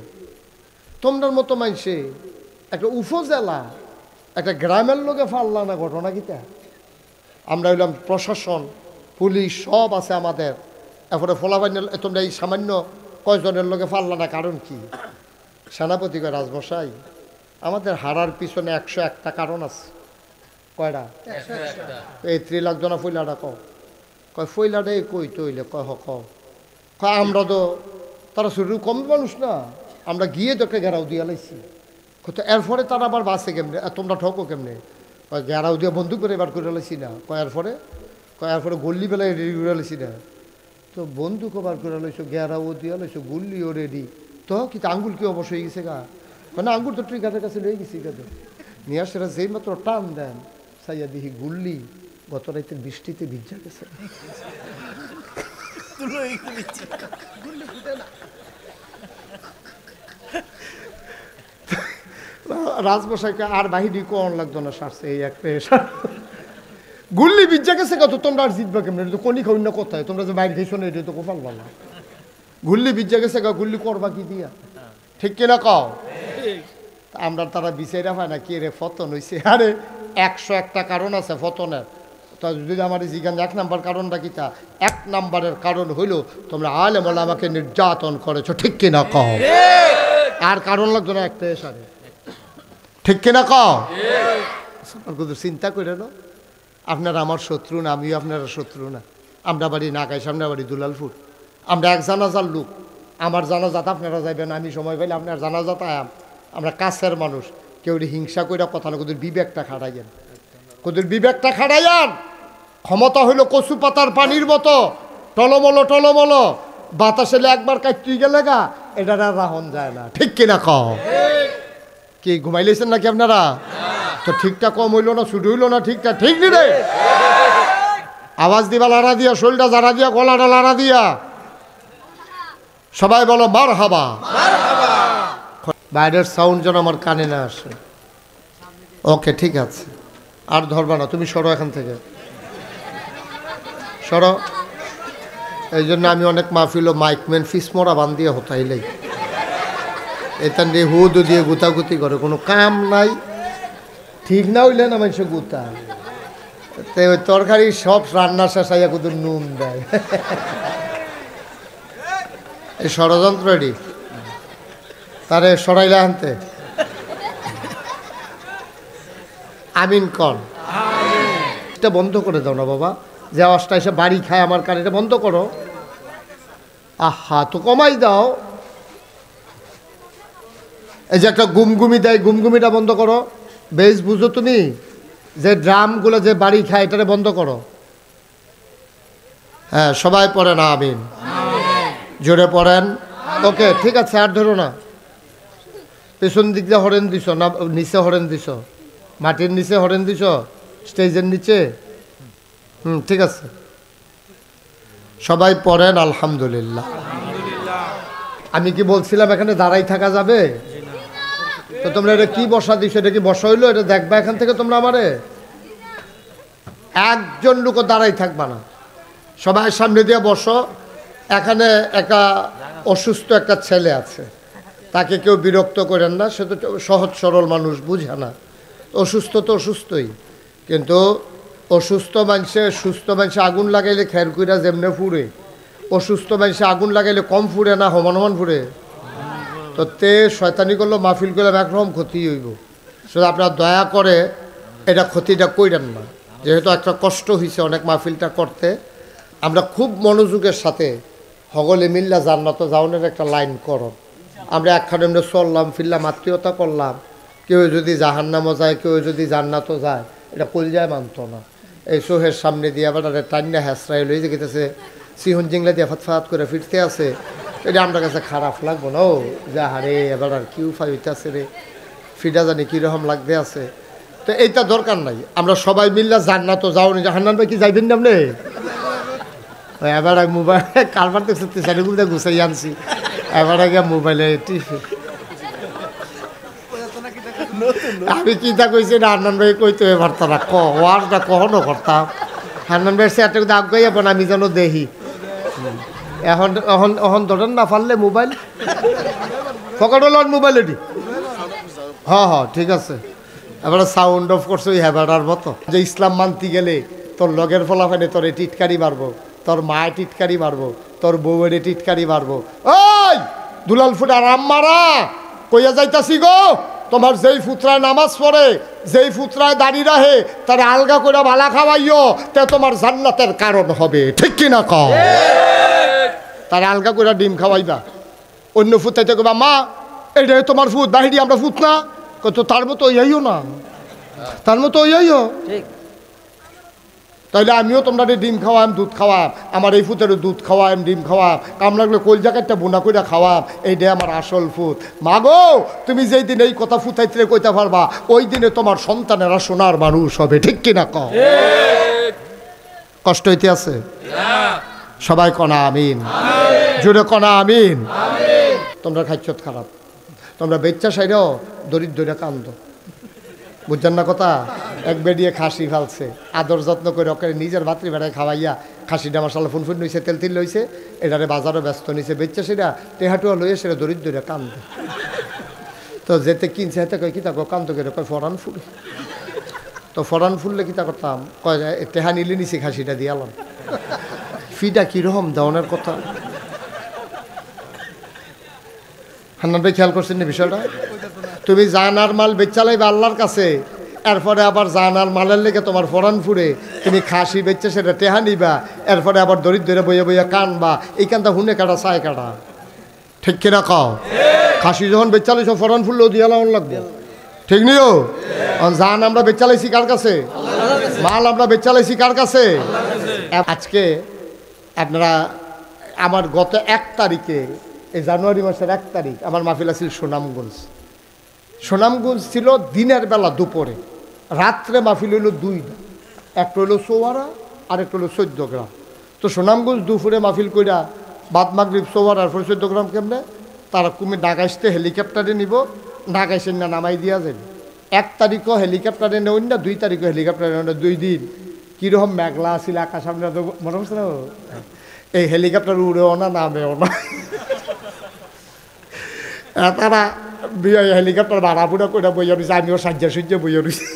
তোমরার মতো মাইসে একটা উপজেলা একটা গ্রামের লোকে ফাল্লা না, ঘটনা কিতা? আমরা হইলাম প্রশাসন, পুলিশ সব আছে আমাদের, এরপরে ফলাবাইনের তোমরা এই সামান্য কয়জনের লোকে ফাল্লা না, কারণ কি? সেনাপতি কয় রাজমশাই আমাদের হারার পিছনে 101টা কারণ আছে। কয়টা? এই 3 লাখ জনা ফইলাটা কয় ফইলাটা কই তৈলে কয় কয় আমরা তো তারা শুরু কম মানুষ না, আমরা গিয়ে তো একটা ঘেরাও দিয়া লাইছি। তো এরপরে তারা আবার বাসে কেমনে, তোমরা ঠকো কেমনে? কয় ঘেরাও দিয়ে বন্দুক করে এবার করে লাইছি না। এরপরে গল্লি বেলায় রেডি করে লাইছি না। তো বন্দুকও বার করে লাইছো, ঘেরাও দিয়া লাইছো, গুল্লিও রেডি, তো কি আঙ্গুল কি অবশ্য হয়ে গেছে গা? মানে আঙ্গুল তো ট্রিগারের কাছে লয়ে গেছি গা, নিয়ে আসে যেই মাত্র টান দেন সাইয়া দেখি গুল্লি গত রাতের বৃষ্টিতে ভিজা গেছে। রাজমশাইকে আর বাহিনী কোন লাগতো না, সারছে এই একটা গুল্লি বিজ্জা গেছে কত, তোমরা আর জিতবা কেমন? এটা তো কোনি খাই না কোথায়, তোমরা যে বাইরে খাইছো না, এটা তো কোপাল না। গুল্লি বিজ্জা গেছে গা, গুল্লি করবা কি দিয়া? ঠিক কিনা কও? আমরা তারা বিচাইরা পায় না, কে রে ফতন হয়েছে। আরে 101টা কারণ আছে ফতনের। তা যদি আমার জিজ্ঞাসা 1 নাম্বার কারণটা কি? তা 1 নাম্বারের কারণ হইল তোমরা আলেম ওলামাকে নির্যাতন করেছো। ঠিক কিনা কও? আর কারণ লাগতো না, একটা এসারে। ঠিক কিনা কও? চিন্তা করে না, আপনারা আমার শত্রু না, আমিও আপনারা শত্রু না। আমরা বাড়ি নাকাই, সামনে বাড়ি দুলালপুর। আমরা এক জানাজার লোক, আমার জানাজাত আপনারা যাইবেন, আমি সময় পাইলে আপনার জানাজাত আয়াম। আমরা কাছের মানুষ, কেউ হিংসা করে কথা না, কোদের বিবেকটা খাটাইয়েন, কোদের বিবেকটা খাটাইয়ান। ক্ষমতা হইল কচু পাতার পানির মতো, টলমলো টলমলো, বাতাসে একবার কাটতে গেলে গা এটা আর রাহন যায় না। ঠিক কিনা কও? কি ঘুমাইলেছেন নাকি আপনারা? তো ঠিকটা কম হইল না, শুরু হইল না, ঠিকটা ঠিক নি রে। আওয়াজ দিবা লাড়া দিয়া, শরীরটা জারা দিয়া, গলাটা লাড়া দিয়া, সবাই বলো মার হাবা। বাইরের সাউন্ড যেন আমার কানে না আসে। ওকে, ঠিক আছে, আর ধরবা না, তুমি সরো এখান থেকে, সরো। এই জন্য আমি অনেক মাহফিল মাইকম্যান ফিসমরা বান দিয়ে হতাইলেই, এখান দিয়ে হুদ দিয়ে গুতাগুতি করে, কোনো কাম নাই। ঠিক না হইলে না মানুষ গুতা, ওই তরকারি সব রান্না শেষ আইয়া কুদুর নুন দেয়। এই ষড়যন্ত্র এটি, তারে সরাইলে আনতে। আমিন কন। এটা বন্ধ করে দাও না বাবা, যে আওয়াজটা এসে বাড়ি খায় আমার কানে, এটা বন্ধ করো। আহা, তো কমাই দাও। এই যে একটা গুমগুমি দেয়, গুমগুমিটা বন্ধ করো। বেশ বুঝো তুমি, যে ড্রামগুলো যে বাড়ি খায়, এটারে বন্ধ করো। হ্যাঁ, সবাই পড়েন আমিন, জোরে পড়েন। ওকে, ঠিক আছে, আর ধরো না। পেছন দিক দিয়ে হরেন দিছ না, নিচে হরেন দিছ, মাটির নিচে হরেন দিছ, স্টেজের নিচে? ঠিক আছে, সবাই পড়েন আলহামদুলিল্লাহ। আমি কি বলছিলাম এখানে দাঁড়াই থাকা যাবে? তো তোমরা এটা কি বসা দিছো? এটা কি বসা হইলো? এটা দেখবা এখান থেকে তোমরা আমারে? একজন লোকও দাঁড়াই থাকবা না, সবাই সামনে দিয়ে বসো। এখানে একটা অসুস্থ একটা ছেলে আছে, তাকে কেউ বিরক্ত করেন না, সে তো সহজ সরল মানুষ, বুঝে না। অসুস্থ তো অসুস্থই, কিন্তু অসুস্থ মানুষে, সুস্থ মানুষে আগুন লাগাইলে খের কুইরা যেমনে ফুরে, অসুস্থ মানুষে আগুন লাগাইলে কম ফুরে না, সমান সমান ফুরে। তো তে শয়তানি করলো, মাহফিল করলাম, একরকম ক্ষতি হইব। শুধু আপনারা দয়া করে এটা ক্ষতিটা কইরেন না, যেহেতু একটা কষ্ট হয়েছে অনেক মাহফিলটা করতে। আমরা খুব মনোযোগের সাথে হগলে মিল্লা জান্নাত যাওনের একটা লাইন করো। আমরা একখানে এমনি চললাম ফিরলাম, আত্মীয়তা করলাম, কেউ যদি জাহান্নামও যায়, কেউ যদি জান্নাতও যায়, এটা কলজায় মানতো না। এই সোহের সামনে দিয়ে আবার টান্না হ্যাসরাই লই যে গেতেছে, সিহন জিংলা দিয়ে ফাত করে ফিরতে আছে, এটা আমার কাছে খারাপ লাগবো না। ও যে হারে এবার আর কি উপায় হইতেছে রে, ফিটা জানি কীরকম লাগতে আছে। তো এইটা দরকার নাই, আমরা সবাই মিললে জান্নাতও যাওনি। জাহান্নাম ভাই কি যাইবেন না আপনি? এবার মোবাইলে কারবার দেখছে, তেসারিগুলো গুছাই আনছি, এবার আগে মোবাইলে আমি কিতা কইছি না, হান্নান ভাই কইতো এবার তারা ওয়ারটা কখনো করতাম। হান্নান ভাইয়ের সেটা কিন্তু আগাইয়া বোন, আমি যেন দেখি। এখন এখন এখন ধরেন না পারলে মোবাইল ফকাটো লন মোবাইল এটি। হ্যাঁ হ্যাঁ, ঠিক আছে। এবার সাউন্ড অফ করছো ওই হ্যাবাটার মতো, যে ইসলাম মানতে গেলে তোর লগের ফলাফানে তোর টিটকারি মারবো, তোর মায়ের টিটকারি মারবো, তোর বউয়ের টিটকারি মারবো। ওই দুলাল ফুটা রাম মারা কইয়া যাইতাছি গো, তোমার যেই ফুতরায় নামাজ পড়ে, যেই ফুতরায় দাঁড়িয়ে রাহে, তার আলগা করে ভালা খাওয়াইও, তে তোমার জান্নাতের কারণ হবে। ঠিক কিনা কও? তার আলগা করে ডিম খাওয়াইবা। অন্য ফুতাইতে কবা মা এইটাই তোমার ফুত, বাহিরি আমরা ফুত না, কত তার মতো ইয়াইও না, তার মতো ইয়াইও। তাইলে আমিও তোমরা ডিম খাওয়াম, দুধ খাওয়াম, আমার এই ফুতের দুধ খাওয়াম, ডিম খাওয়াম, কাম লাগলে কল জায়গাটা বোনা করে খাওয়াম, এইটাই আমার আসল ফুত। মা গো, তুমি যেই দিন এই কথা ফুতাইতে কইতে পারবা, ওই দিনে তোমার সন্তানেরা সোনার মানুষ হবে। ঠিক কিনা কও? কষ্ট হইতে আছে? সবাই কনা আমিন, জুড়ে কনা আমিন। তোমরা খাইছত খারাপ, তোমরা বেচ্চা সাইডেও দরিদ্র কান্দ, বুঝছেন না কথা? এক বেডিয়ে খাসি ফেলছে, আদর যত্ন করে ওকে নিজের ভাতৃ বেড়ায় খাওয়াইয়া খাসিটা মশালা ফুনফুন লইছে, তেল তিল লইছে, এটারে বাজারও ব্যস্ত নিছে, বেচছে সেটা টেহাটুয়া লইয়ে সেটা দরিদ্র কান্দে। তো যেতে কিনছে হেতে কয় কি তা কান্দ করে কয় ফরান ফুল। তো ফরান ফুললে কি তা করতাম, কয় টেহা নিলে নিছি খাসিটা দিয়ে আলাম। ফিটা কীরকম দেওয়ানের কথা। হান্নান ভাই খেয়াল করছেন না বিষয়টা? তুমি জানার মাল বেচা লাইবে আল্লাহর কাছে, এরপরে আবার জানার মালের লেগে তোমার ফরান ফুরে তুমি খাসি বেচছে সেটা টেহা নিবা, এরপরে আবার দরিদ্রে বইয়া বইয়া কানবা, এইখানটা হুনে কাটা চায় কাটা। ঠিক কিনা কও? খাসি যখন বেচালে সব ফরান ফুললেও দিয়ে লাগান লাগবে, ঠিক নিও? জান আমরা বেচালাইছি কার কাছে? মাল আমরা বেচালাইছি কার কাছে? আজকে আপনারা আমার গত 1 তারিখে, এই জানুয়ারি মাসের 1 তারিখ আমার মাহফিল আছিল সুনামগঞ্জ। সুনামগঞ্জ ছিল দিনের বেলা দুপুরে, রাত্রে মাহফিল হইল 2টা, একটা হইল চৌয়ারা আর একটা হইল 14 গ্রাম। তো সুনামগঞ্জ দুপুরে মাহফিল কইরা বাদ মাগরিব চৌয়ারা আর 14 গ্রাম কেমনে তারা কুমির ঢাকাইতে হেলিকপ্টারে নিব, ঢাকাইছে না নামাই দিয়া যাবে। 1 তারিখও হেলিকপ্টারে নেই না, 2 তারিখও হেলিকপ্টারে নেই না, 2 দিন কীরকম মেঘলা আছিল আকাশ, আমরা তো মনে করছে না এই হেলিকপ্টার উড়েও না নামেও না। তারা হেলিকপ্টার ভাড়া ফুড়া করে বইয়া রয়েছে, আমিও সাজ্জা সুজ্জা বইয়া রয়েছি।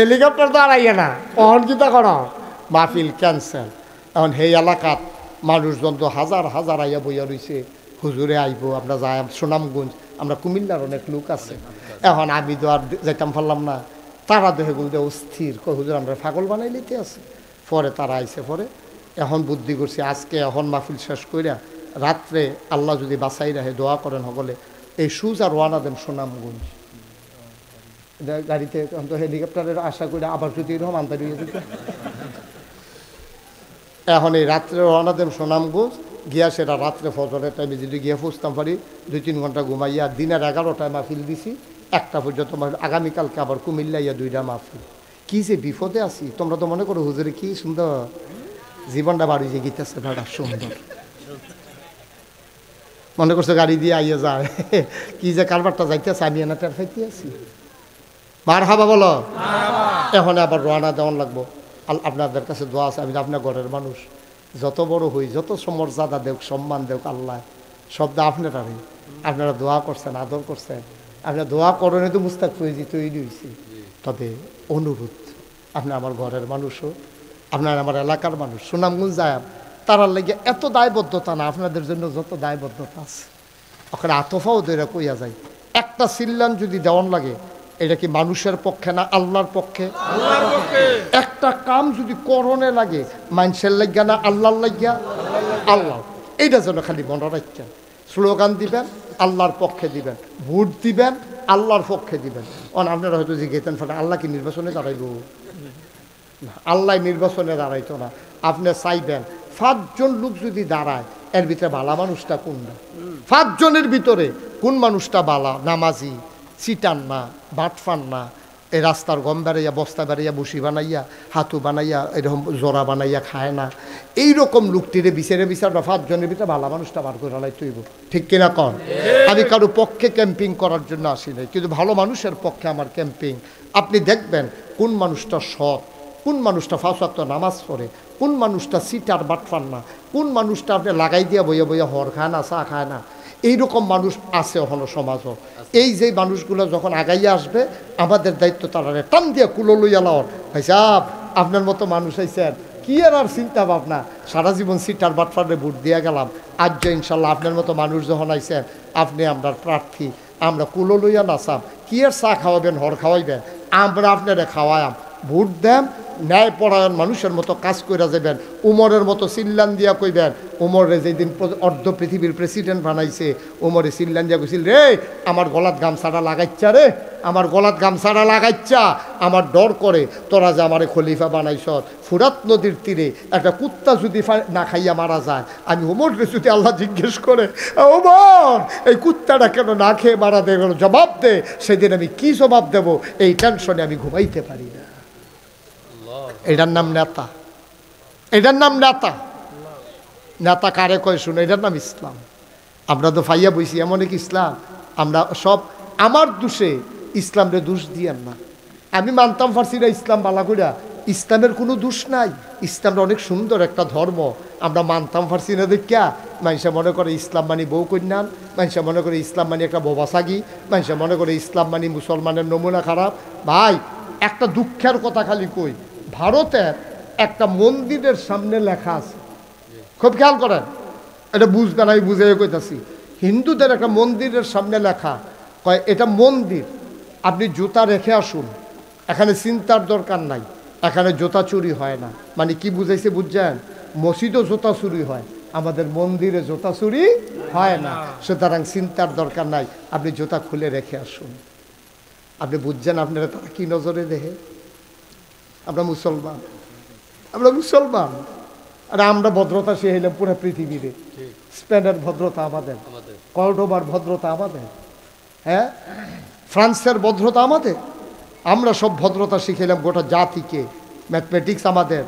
হেলিকপ্টার তো আর আইয়া না, অহন কিতা কর মাহফিল ক্যান্সেল। এখন সেই এলাকাত মানুষজন তো হাজার হাজার আইয়া বইয়া রয়েছে, হুজুরে আইব, আমরা যাই সুনামগঞ্জ, আমরা কুমিল্লার অনেক লোক আছে। এখন আমি তো আর যাইতাম পারলাম না, তারা দেখে বলতে অস্থির, হুজুর আমরা পাগল বানাই লিতে আছে। পরে তারা আইসে, পরে এখন বুদ্ধি করছি আজকে এখন মাহফিল শেষ কইরা রাত্রে আল্লাহ যদি বাঁচাই রাখে দোয়া করেন সকলে, এই সুজা রওনা দেন সুনামগঞ্জ গাড়িতে। তো হেলিকপ্টারের আশা করে আবার যদি এরকম আন্তারি হয়ে যেত। এখন এই রাত্রে রওনা দেন সুনামগঞ্জ, গিয়া সেটা রাত্রে ফজরের টাইমে যদি গিয়ে ফুসতাম পারি 2-3 ঘন্টা ঘুমাইয়া দিনের 11টায় মাহফিল দিছি, 1টা পর্যন্ত আগামীকালকে আবার কুমিল্লাইয়া 2টা মাহফিল। কি যে বিপদে আছি, তোমরা তো মনে করো হুজুরে কি সুন্দর জীবনটা বাড়ি যে গীতেছে, দাদা সুন্দর মনে করছে গাড়ি দিয়ে আইয়া যায়, কি যে কারবারটা যাইতেছে আমি এনা টের খাইতে আছি। মার হাবা বলো। এখন আবার রওনা দেওয়ান লাগবো। আপনাদের কাছে দোয়া আছে, আমি আপনার ঘরের মানুষ, যত বড় হই, যত সমর্যাদা দেখ, সম্মান দেখ আল্লাহ, সব দা আপনারাই। আপনারা দোয়া করছেন, আদর করছেন, আপনারা দোয়া করেন তো মুস্তাক ফৈজি তৈরি হয়েছি। তবে অনুরোধ, আপনি আমার ঘরের মানুষও, আপনার আমার এলাকার মানুষ, সুনামগঞ্জ যায় তারার লেগে এত দায়বদ্ধতা না, আপনাদের জন্য যত দায়বদ্ধতা আছে ওখানে আতফাও দইরা কইয়া যায়। একটা সিল্লান যদি দেওয়ান লাগে, এটা কি মানুষের পক্ষে না আল্লাহর পক্ষে? একটা কাম যদি করণে লাগে, মানুষের লাগিয়া না আল্লাহর লাগিয়া? আল্লাহ। এইটা যেন খালি মনে রাখছেন। স্লোগান দিবেন আল্লাহর পক্ষে দিবেন, ভোট দিবেন আল্লাহর পক্ষে দিবেন। আপনারা হয়তো জিজ্ঞেসেন ফলে আল্লাহ কি নির্বাচনে দাঁড়াইব? আল্লাহ নির্বাচনে দাঁড়াইতো না। আপনি চাইবেন 5 জন লোক যদি দাঁড়ায়, এর ভিতরে বালা মানুষটা কোনটা? 5 জনের ভিতরে কোন মানুষটা বালা? নামাজি, চিটান না, বাটফান না, এই রাস্তার গম বেড়াইয়া, বস্তা বেড়াইয়া, বসি বানাইয়া, হাতু বানাইয়া, এরকম জোড়া বানাইয়া খায় না, এইরকম লোকটিরে বিচারে বা 5 জনের ভিতরে ভালো মানুষটা বার করে আলাই তৈব। ঠিক কিনা কর? আমি কারো পক্ষে ক্যাম্পিং করার জন্য আসি নাই, কিন্তু ভালো মানুষের পক্ষে আমার ক্যাম্পিং। আপনি দেখবেন কোন মানুষটা সৎ, কোন মানুষটা 5 ওয়াক্ত নামাজ পড়ে, কোন মানুষটা সিটার বাটফান না, কোন মানুষটা আপনি লাগাই দিয়া বইয়া বইয়া হর খায় না, চা খায় না। এইরকম মানুষ আছে হলো সমাজও। এই যে মানুষগুলো যখন আগাইয়া আসবে, আমাদের দায়িত্ব তারা টান দিয়া কুলো লইয়া লাওয়ার। ভাই সাহেব, আপনার মতো মানুষ আইছেন, কি আর চিন্তা ভাবনা, সারা জীবন সিটার বাটফারে ভোট দিয়া গেলাম। আজ যে ইনশাল্লাহ আপনার মতো মানুষ যখন আইছেন, আপনি আমরা প্রার্থী, আমরা কুলো লইয়া নাচাম, কি আর চা খাওয়াবেন, হর খাওয়াইবেন, আমরা আপনারা খাওয়ায়াম, ভোট দেন, ন্যায়পরায়ণ মানুষের মতো কাজ করে যাবেন। উমরের মতো চিল্লান দিয়া কইবেন, উমরে যেদিন অর্ধ পৃথিবীর প্রেসিডেন্ট বানাইছে, উমরে চিল্লান দিয়া কইছিল, রে আমার গলাত গামছাটা লাগাইচ্ছা, রে আমার গলাত গামছাটা লাগাইচ্ছা, আমার ডর করে তোরা যে আমারে খলিফা বানাইছ। ফুরাত নদীর তীরে একটা কুত্তা যদি না খাইয়া মারা যায়, আমি উমরকে যদি আল্লাহ জিজ্ঞেস করে, উমর এই কুত্তাটা কেন না খেয়ে মারা দেয়, জবাব দে, সেদিন আমি কি জবাব দেব, এই টেনশনে আমি ঘুমাইতে পারি না। এটার নাম নেতা, এটার নাম নেতা। নেতা কারে কয় শুনে, এটার নাম ইসলাম। আমরা তো ফাইয়া বইছি এমন এক ইসলাম, আমরা সব আমার দোষে ইসলামরে দোষ দিয়েন না। আমি মানতাম পারছি না ইসলাম বালা কইরা, ইসলামের কোনো দোষ নাই, ইসলামটা অনেক সুন্দর একটা ধর্ম, আমরা মানতাম পারছি না দেখিয়া মানুষে মনে করে ইসলাম মানি বউ কন্যান, মানুষে মনে করে ইসলাম মানি একটা বোবাসাগি, মানুষে মনে করে ইসলাম মানি মুসলমানের নমুনা খারাপ। ভাই একটা দুঃখের কথা খালি কই, ভারতের একটা মন্দিরের সামনে লেখা আছে, খুব খেয়াল করেন, এটা বুঝবেন, আমি বুঝে কইতাছি। হিন্দুদের একটা মন্দিরের সামনে লেখা, কয় এটা মন্দির, আপনি জুতা রেখে আসুন, এখানে চিন্তার দরকার নাই, এখানে জুতা চুরি হয় না। মানে কি বুঝাইছে বুঝছেন? মসজিদও জুতা চুরি হয়, আমাদের মন্দিরে জুতা চুরি হয় না, সুতরাং চিন্তার দরকার নাই, আপনি জুতা খুলে রেখে আসুন। আপনি বুঝছেন আপনারা তারা কি নজরে দেখে? আমরা মুসলমান, আমরা মুসলমান, আর আমরা ভদ্রতা সে হইলাম পুরো পৃথিবীতে। স্পেনের ভদ্রতা আমাদের, কর্ডোবার ভদ্রতা আমাদের, হ্যাঁ ফ্রান্সের ভদ্রতা আমাদের, আমরা সব ভদ্রতা শিখেলাম গোটা জাতিকে। ম্যাথমেটিক্স আমাদের,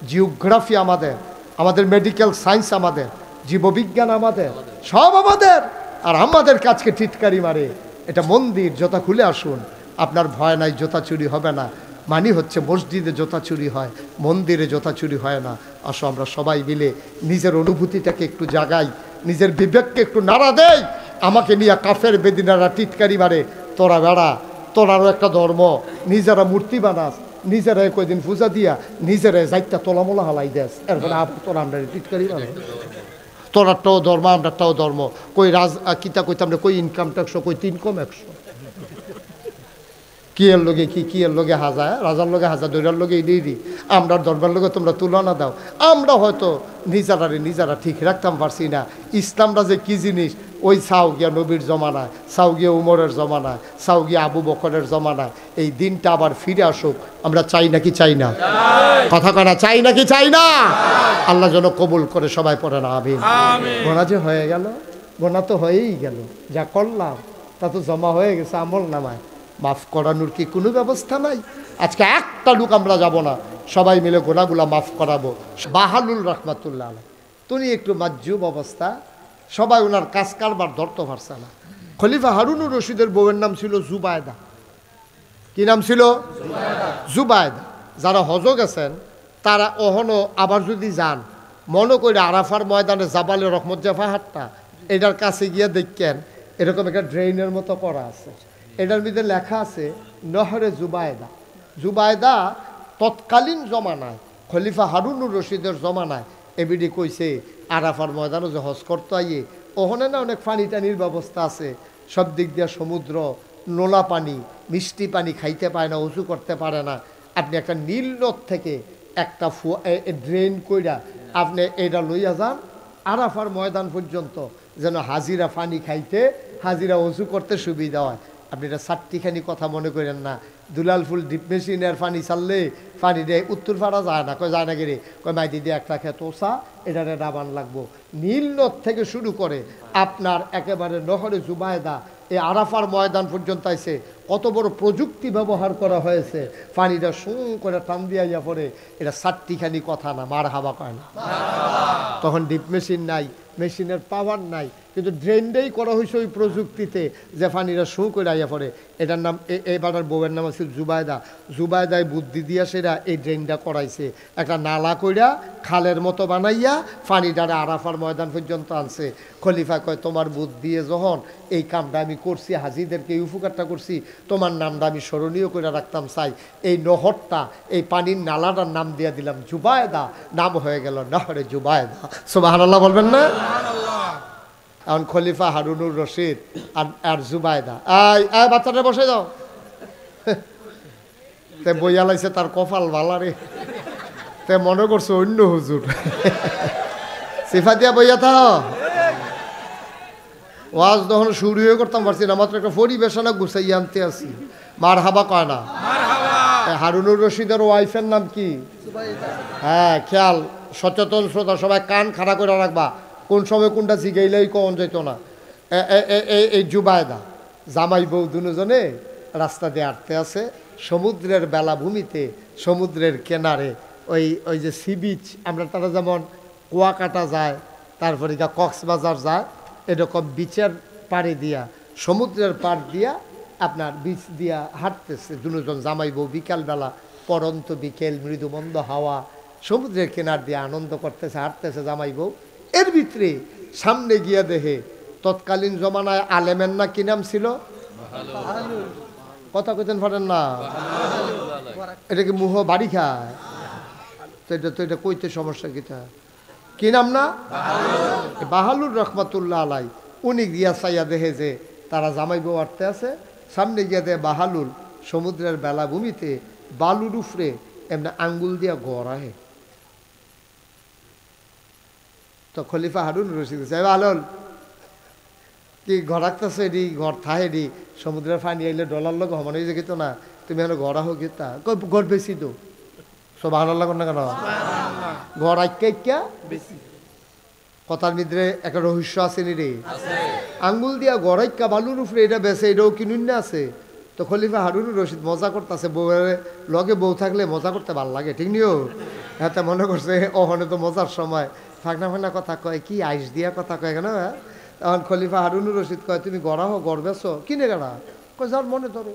জিওগ্রাফি আমাদের, আমাদের মেডিকেল সায়েন্স আমাদের, জীববিজ্ঞান আমাদের, সব আমাদের, আর আমাদের কাজকে টিটকারি মারে। এটা মন্দির, জুতা খুলে আসুন, আপনার ভয় নাই, জুতা চুরি হবে না। মানি হচ্ছে মসজিদে জুতা চুরি হয়, মন্দিরে জুতা চুরি হয় না। আসো আমরা সবাই মিলে নিজের অনুভূতিটাকে একটু জাগাই, নিজের বিবেককে একটু নাড়া দেই। আমাকে নিয়ে কাফের বেদিনারা টিটকারি মারে, তোরা বেড়া, তোরারও একটা ধর্ম, নিজেরা মূর্তি বানাস, নিজেরা কয়দিন পূজা দিয়া নিজেরা যাইতা তোলামোলা হালাই দেস, এরপরে আবার তোরা আমরা টিটকারি মারে। তোরারটাও ধর্ম, আমরারটাও ধর্ম, কই কিতা কইতাম না, কই ইনকাম ট্যাক্স, কই 3 কম 100, কি এর লগে কি এর লগে হাজা, রাজার লগে হাজা, দৈরার লগে ইডি, আমরার ধর্মের লগে তোমরা তুলনা দাও। আমরা হয়তো নিজেরা ঠিক রাখতাম পারছি না। ইসলামটা যে কি জিনিস, ওই চাও গিয়া নবীর জমানায়, চাও গিয়া উমরের জমানায়, চাও গিয়া আবু বকরের জমানায়, এই দিনটা আবার ফিরে আসুক। আমরা চাই নাকি চাই না? কথা কয় না, চাই নাকি চাই না? আল্লাহ যেন কবুল করে, সবাই পড়ে না আমিন। গোনা যে হয়ে গেল, গোনা তো হয়েই গেল, যা করলাম তা তো জমা হয়ে গেছে আমল নামায়, মাফ করানোর কি কোনো ব্যবস্থা নাই? আজকে একটা লোক আমরা যাব না, সবাই মিলে গোনাগুলা মাফ করাবো। বাহালুল রহমাতুল্লাহ আলাইহি, তুমি একটু মাজুব অবস্থা, সবাই ওনার কাজ কারবার ধরতে পারছে না। খলিফা হারুনুর রশিদের বউয়ের নাম ছিল জুবায়দা। কি নাম ছিল? জুবায়দা। যারা হজ গেছেন তারা অহনো আবার যদি যান, মনে করে আরাফার ময়দানে জাবালে রহমত জাফাহাটটা, এটার কাছে গিয়ে দেখেন এরকম একটা ড্রেইনের মতো করা আছে, এটার মধ্যে লেখা আছে নহরে জুবায়দা। জুবায়দা তৎকালীন জমানায়, খলিফা হারুনুর রশিদের জমানায় এবিডি কইছে আরাফার ময়দানে যে হজ করতে আইয়ে, ওখানে না অনেক পানি টানির ব্যবস্থা আছে, সব দিক দিয়ে সমুদ্র, নোলা পানি, মিষ্টি পানি, খাইতে পারে না, উঁচু করতে পারে না। আপনি একটা নীল নদ থেকে একটা ড্রেন কইরা আপনি এটা লইয়া যান আরাফার ময়দান পর্যন্ত, যেন হাজিরা পানি খাইতে, হাজিরা উঁচু করতে সুবিধা হয়। আপনি এটা চারটিখানি কথা মনে করেন না, দুলাল ফুল ডিপ মেশিনের পানি চাললে পানি দিয়ে উত্তর ফাড়া যায় না, কয় যায় না গেরে, কয় মাইদি দিয়ে একটা খেত ওসা, এটারে ডাবান লাগবো। নীল নদ থেকে শুরু করে আপনার একেবারে নহরে জুবায়দা, এই আরাফার ময়দান পর্যন্ত আইছে, কত বড় প্রযুক্তি ব্যবহার করা হয়েছে, পানিটা সুঁ করে টান দিয়া পড়ে। এটা চারটিখানি কথা না, মার হাবা কয় না। তখন ডিপ মেশিন নাই, মেশিনের পাওয়ার নাই, কিন্তু ড্রেনটাই করা হয়েছে ওই প্রযুক্তিতে যে পানিটা শু করে আইয়া পড়ে। এটার নাম, এবার বউয়ের নাম আছে জুবায়দা। জুবায়দায় বুদ্ধি দিয়া সেরা এই ড্রেনটা করাইছে, একটা নালা কইরা খালের মতো বানাইয়া পানিটারে আরাফার ময়দান পর্যন্ত আনছে। খলিফা কয় তোমার বুদ্ধি দিয়ে যখন এই কামটা আমি করছি, হাজিদেরকে এই উপকারটা করছি, তোমার নামটা আমি স্মরণীয় করে রাখতাম চাই। এই নহরটা, এই পানির নালাটার নাম দিয়ে দিলাম জুবায়দা, নাম হয়ে গেল নহরে জুবায়দা। সুবহানাল্লাহ বলবেন না? এখন খলিফা হারুনুর রশিদ আর জুবায়দা, আয় বাচ্চাটা বসে যাও, তে বইয়া লাইছে তার কপাল ভালা রে, তে মনে করছে অন্য হুজুর, সিফা দিয়া বইয়া থাও। ওয়াজ তখন শুরু হয়ে করতাম পারছি না, মাত্র একটা পরিবেশনা গুছাই আনতে আসি। মার হাবা কয় না। হারুনুর রশিদের ওয়াইফের নাম কি? হ্যাঁ, খেয়াল, সচেতন শ্রোতা সবাই কান খাড়া করে রাখবা, কোন সময় কোনটা জিগাইলেই কন যেত না। এই জুবায়দা জামাই বউ দুজনে রাস্তা দিয়ে আটতে আছে সমুদ্রের বেলাভূমিতে, সমুদ্রের কিনারে, ওই যে সি বিচ, আমরা তারা যেমন কুয়াকাটা যায়, তারপরে কক্সবাজার যায়, এরকম বিচের পাড়ে দিয়া, সমুদ্রের পাড় দিয়া আপনার বীচ দিয়া হাঁটতেছে দুজন জামাই বউ বিকালবেলা, পরন্ত বিকেল, মৃদুমন্দ হাওয়া, সমুদ্রের কিনার দিয়ে আনন্দ করতেছে, হাঁটতেছে জামাই বউ। এর ভিতরে সামনে গিয়া দেখে তৎকালীন জমানায় আলেমের না কি নাম ছিল, কথা কইতেন পারেন না, এটা কি মুহ বাড়ি খায়? তো এটা কইতে সমস্যা কিটা, কি নাম না, বাহালুর রহমাতুল্লাহ আলাই। উনি গিয়া চাইয়া দেখে যে তারা জামাই বউ আটতে আছে, সামনে গিয়া দেয় বাহালুল সমুদ্রের বেলাভূমিতে বালুর উফরে এমনি আঙ্গুল দিয়া গড়াহে। তো খলিফা হারুন রশিদ বাহালুল কি ঘরাকতেছে, এডি ঘর থাহেডি সমুদ্রের পানি আইলে ডলার লোক হমান হয়ে যেত না, তুমি এখন গড়া হোক তা ঘর বেশি তো সব ভালো লাগ না কেন, ঘর আইকা বেশি। কথার ভিতরে একটা রহস্য আছে নি রে, আঙ্গুল দিয়া গড়াইকা বালুর উপরে এটা বেছে, এটাও কিনুন না আছে। তো খলিফা হারুন রশিদ মজা করতেছে, বউয়ের লগে বউ থাকলে মজা করতে ভাল লাগে, ঠিক নিও। হাতে মনে করছে ওখানে তো মজার সময় ফাঁকনা ফাঁকনা কথা কয়, কি আইস দিয়া কথা কয় কেন। তখন খলিফা হারুন রশিদ কয়, তুমি গড়া হো, গড় বেছো, কিনে গেড়া, কয় যার মনে ধরে।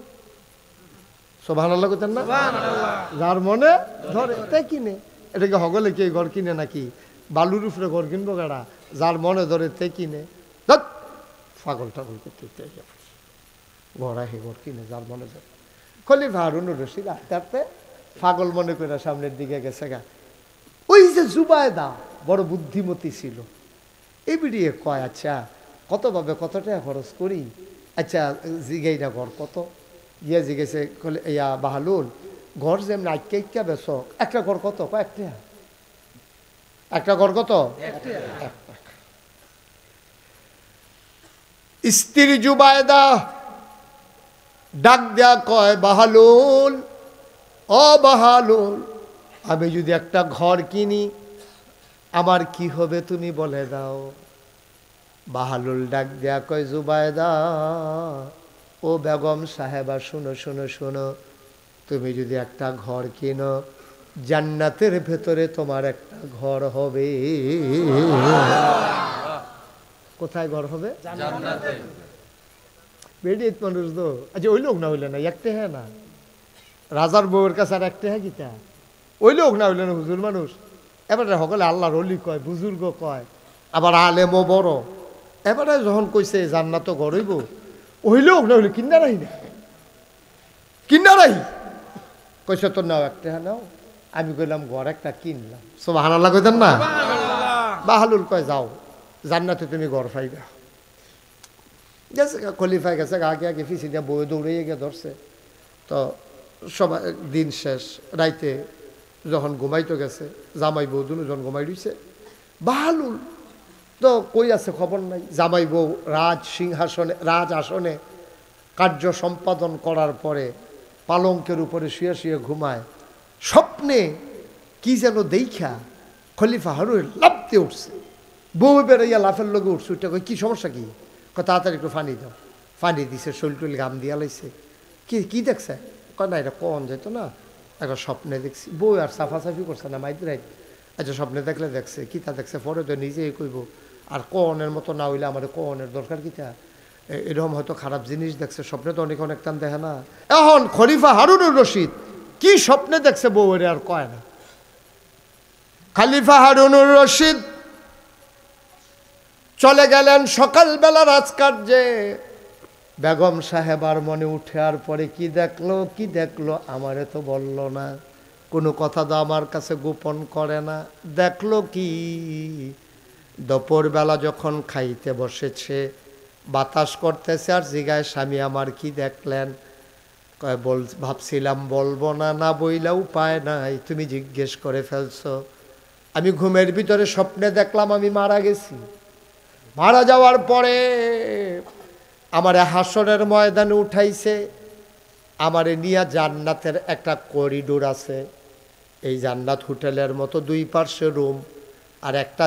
সুবহানাল্লাহ কইতেন না, যার মনে ধরে তাই কিনে। এটাকে হগলে কি ঘর কিনে নাকি, বালুর উপরে ঘর কিনবো গাড়া, যার মনে ধরে তে কিনে। পাগল টাগল করতে ঘোড়া হে ঘর কিনে যার মনে ধরে। খলিফা হারুন রশিদ আস্তে আস্তে পাগল মনে করে সামনের দিকে গেছে গা। ওই যে জুবায়দা বড় বুদ্ধিমতী ছিল, এই বিড়িয়ে কয়, আচ্ছা কতভাবে কত টাকা খরচ করি, আচ্ছা জিগাই না ঘর কত, গিয়ে জিগেছে ইয়া বাহালুল ঘর যেমন আইকা ইকা বেশ, একটা ঘর কত, কয়েকটা, একটা ঘর কত, স্ত্রী জুবায়দা ডাক দেয়া কয়, বাহালুল ও বাহালুল, আমি যদি একটা ঘর কিনি আমার কি হবে তুমি বলে দাও। বাহালুল ডাক দেয়া কয়, জুবায়দা ও বেগম সাহেবা শুনো শুনো শুনো, তুমি যদি একটা ঘর কিনো জান্নাতের ভেতরে তোমার একটা ঘর হবে। কোথায় ঘর হবে? জান্নাতে। বেডিত মানুষ তো, আচ্ছা ওই লোক না হইলে না, একটা হ্যাঁ না, রাজার বউয়ের কাছে আর একটা হ্যাঁ গীতা, ওই লোক না হইলে না, হুজুর মানুষ। এবারে সকলে আল্লাহর অলি কয়, বুজুর্গ কয়, আবার আলেমও বড়। এবারে যখন কইছে জান্নাত ঘর হইব, ওই লোক না হইলে কিনা রাহি না, কিনা রাহি কইছে তো নাও একটা হ্যাঁ নাও। আমি কইলাম ঘর একটা কিনলাম। সুবহানাল্লাহ কইতেন না। বাহালুল কয়, যাও জান্নাতে তুমি ঘর পাইবা। গেছে খলিফায় গেছে, আগে আগে ফিসি দিয়ে বই দৌড়িয়ে গিয়ে ধরছে। তো সবাই দিন শেষ, রাইতে যখন ঘুমাইতে গেছে, জামাই বউ দুজন ঘুমাই দিছে। বাহালুল তো কই আছে খবর নাই। জামাই বউ রাজ আসনে কার্য সম্পাদন করার পরে পালঙ্কের উপরে শুয়ে শুয়ে ঘুমায়। স্বপ্নে কি যেন দেখা খলিফা হারুন লাফ দিয়ে উঠছে, বউ বেড়াইয়া লাফের লগে উঠছে। উঠে কই, কি সমস্যা কি? তাড়াতাড়ি একটু পানি দাও। পানি দিছে, শৈল টুল গাম দিয়া লাইছে। কি দেখছে? কয় না এটা কন যেত না, একটা স্বপ্নে দেখছি। বউ আর সাফাসাফি করছে না মাইদ্রাই। আচ্ছা স্বপ্নে দেখলে দেখছে, কিতা দেখছে পরে তো নিজেই কইব। আর কনের মতো না হইলে আমার কনের দরকার কিতা, এরকম হয়তো খারাপ জিনিস দেখছে, স্বপ্নে তো অনেক টান দেখে না। এখন খলিফা হারুনুর রশিদ কি স্বপ্নে দেখছে বউরে আর কয় না। খলিফা হারুনুর রশিদ চলে গেলেন সকালবেলা রাজকার্যে। বেগম সাহেবার মনে উঠে আর পরে কি দেখলো আমারে তো বলল না, কোনো কথা তো আমার কাছে গোপন করে না। দেখলো কি, দুপুরবেলা যখন খাইতে বসেছে বাতাস করতেছে আর জিগায়, স্বামী আমার কি দেখলেন? কয় ভাবছিলাম বলবো না, না বইলা উপায় নাই, তুমি জিজ্ঞেস করে ফেলছো। আমি ঘুমের ভিতরে স্বপ্নে দেখলাম আমি মারা গেছি। মারা যাওয়ার পরে আমারে হাসরের ময়দানে উঠাইছে, আমারে নিয়ে জান্নাতের একটা করিডোর আছে। এই জান্নাত হোটেলের মতো দুই পার্শ্বে রুম, আর একটা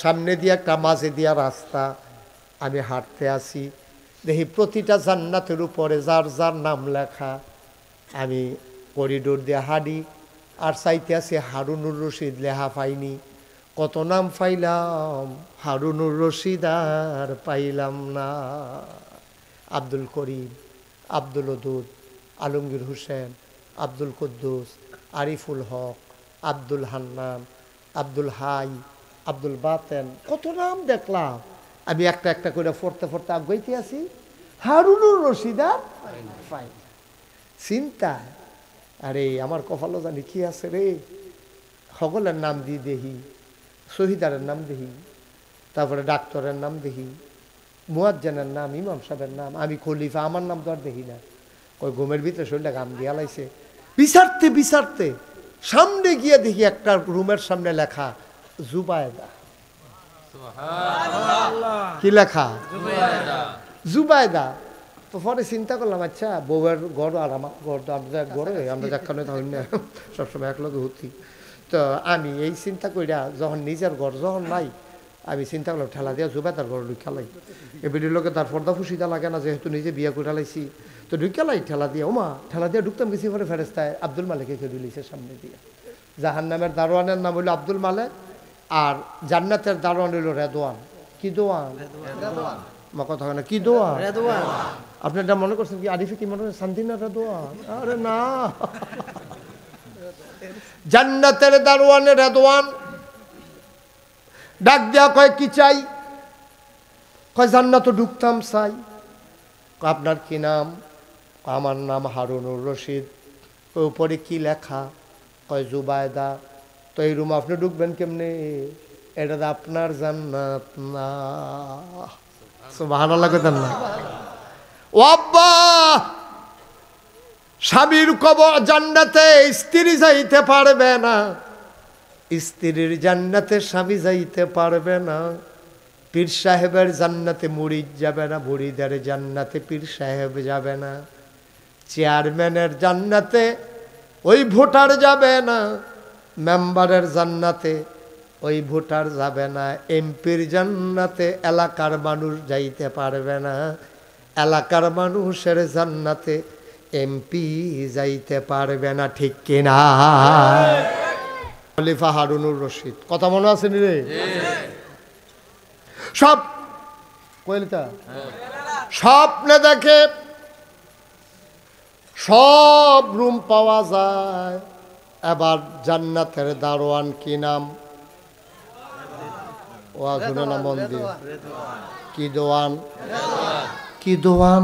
সামনে দিয়ে একটা মাঝে দিয়া রাস্তা। আমি হাঁটতে আসি, দেখি প্রতিটা জান্নাতের উপরে যার যার নাম লেখা। আমি করিডোর দিয়ে হাঁটি আর চাইতে আসি, হারুনুর রশিদ লেখা পাইনি। কত নাম পাইলাম, হারুনুর রশিদ আর পাইলাম না। আব্দুল করিম, আব্দুল ওদুদ, আলমগীর হোসেন, আব্দুল কুদ্দুস, আরিফুল হক, আব্দুল হান্নান, আব্দুল হাই, আব্দুল বাতেন, কত নাম দেখলাম। আমি একটা একটা করে পড়তে পড়তে আগাইতে আছি, হারুনুর রশিদ আর ফাইন। চিন্তা, আরে আমার কপালও জানি কি আছে রে। সকলের নাম দিয়ে দেখি, শহীদারের নাম দেখি, তারপরে ডাক্তারের নাম দেখি, মুয়াজ্জেনের নাম, ইমাম সাহেবের নাম, আমি খলিফা, আমার নাম তো আর দেখি না। ওই ঘুমের ভিতরে শরীরটা গাম দিয়া লাইছে। বিচারতে বিচারতে সামনে গিয়ে দেখি একটা রুমের সামনে লেখা জুবায়দা। কি লেখা? জুবায়দা। তো পরে চিন্তা করলাম, আচ্ছা বউয়ের গড় আর আমার গড় তো আমরা গড়ে আমরা যাখানে তখন না সবসময় একলগে হতি। তো আমি এই চিন্তা করিয়া যখন নিজের ঘর যখন নাই, আমি চিন্তা করলাম ঠেলা দিয়া জুবায়দার ঘর ঢুকালাই। এবারের লোকে তার পর্দা ফুসিদা লাগে না, যেহেতু নিজে বিয়ে করে লাইছি। তো ঢুকালাই ঠেলা দিয়া, ওমা ঠেলা দিয়া ঢুকতাম গেছি। পরে ফেরেস্তায় আব্দুল মালিককে খেয়ে দিলিছে সামনে দিয়া। জাহান্নামের দারোয়ানের নাম হইল আব্দুল মালিক, আর জান্নাতের দারোয়ান হইল রেদওয়ান। কি দোয়ান? মা কথা হয় না, কি দোয়ান? আপনি এটা মনে করছেন কি আরিফে কি মনে করেন শান্তিনা রেদওয়ান? আরে না, জান্নাতের দারোয়ানের রেদওয়ান। ডাক দেয়া কয় কি চাই? কয় জান্নাত ঢুকতাম চাই। আপনার কি নাম? আমার নাম হারুনুর রশিদ। ওই উপরে কি লেখা? কয় জুবায়দা। তো এই রুম আপনি ঢুকবেন কেমনে? এটা তো আপনার জান্নাত না। সুবহানাল্লাহ কইতেন না? ও আব্বা, স্বামীর কবর জান্নাতে স্ত্রী যাইতে পারবে না, স্ত্রীর জান্নাতে স্বামী যাইতে পারবে না, পীর সাহেবের জান্নাতে মুরিদ যাবে না, মুরিদের জান্নাতে পীর সাহেব যাবে না, চেয়ারম্যানের জান্নাতে ওই ভোটার যাবে না, মেম্বারের জান্নাতে ওই ভোটার যাবে না, এমপির জান্নাতে এলাকার মানুষ যাইতে পারবে না, এলাকার মানুষের জান্নাতে এমপি যাইতে পারবে না। ঠিক কিনা? খলিফা হারুনুর রশিদ। কথা মনে আছে নি রে? সব কইলতা স্বপ্নে দেখে সব রুম পাওয়া যায়। এবার জান্নাতের দারোয়ান কি নাম? ও শুনে না মন দিয়ে। কি দোয়ান? কি দোয়ান?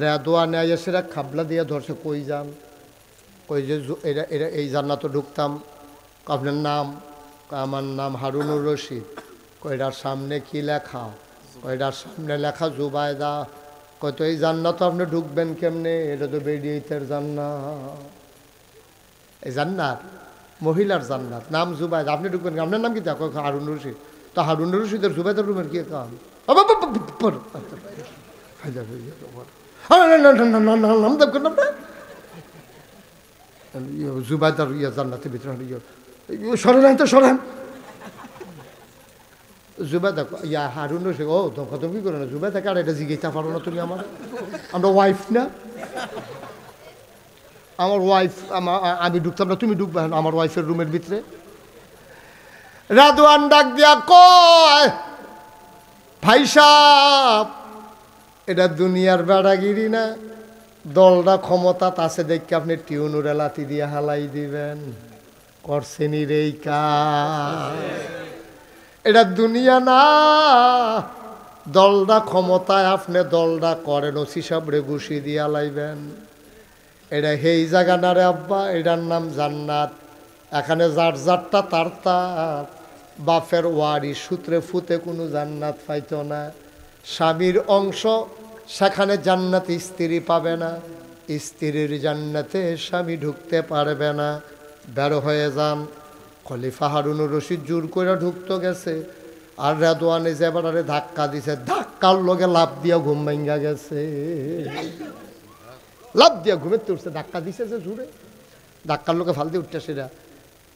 রেদওয়ান এসেরা খাবলা দিয়ে ধরছে। কই যান? কই যে এরা এরা এই জান্নাতে ঢুকতাম। আপনার নাম? আমার নাম হারুনুর রশিদ। কয়টার সামনে কি লেখা? কয়টার সামনে লেখা জুবায়দা। কত এই জান্নাত আপনি ঢুকবেন কেমনে? এটা তো বেরিয়েতের জান্নাত। এই জান্নাত মহিলার জান্নাত, নাম জুবায়দা। আপনি ঢুকবেন, আপনার নাম কি? দেখো হারুনুর রশিদ। তো হারুনুর রশিদের জুবায়দার রুমের কি কাম? নাম দেখবেন না জুবায়দার ইয়া জান্নাতের ভিতরে সরেন তো সরেন। জুবায়দা ইয়া হারুন রশিদ। ও ধমকাধমকি করে না, জুবায়দা কার এটা জিজ্ঞাসা পারো না তুমি? আমার আমরা ওয়াইফ না, আমার ওয়াইফ। আমি ঢুকতাম না, তুমি ঢুকবে আমার ওয়াইফের রুমের ভিতরে। রাদওয়ান ডাক দিয়া কয়, ভাই সাহেব এটা দুনিয়ার বেড়াগিরি না, দলটা ক্ষমতা আছে দেখে আপনি টিউনুরে লাথি দিয়ে হালাই দিবেন। করছেনি রে কাজ? এটা দুনিয়া না, দলটা ক্ষমতায় আপনি দলটা করেন, ওসি সাবরে ঘুষি দিয়ে হালাইবেন। এটা সেই জায়গা না রে আব্বা, এটার নাম জান্নাত। এখানে যার যারটা তার তার, বাপের ওয়ারি সূত্রে ফুতে কোনো জান্নাত পাইত না। স্বামীর অংশ সেখানে জান্নাতে স্ত্রী পাবে না, স্ত্রীর জান্নাতে স্বামী ঢুকতে পারবে না। বের হয়ে যান। খলিফা হারুনুর রশিদ জোর করে ঢুকতে গেছে, আর রেদওয়ানে যে এবারে ধাক্কা দিছে, ধাক্কার লগে লাভ দিয়া ঘুম ভাঙ্গা গেছে। লাভ দিয়া ঘুমের উঠছে, ধাক্কা দিছে যে জোরে, ধাক্কার লোকে ফাল দিয়ে উঠতে সেটা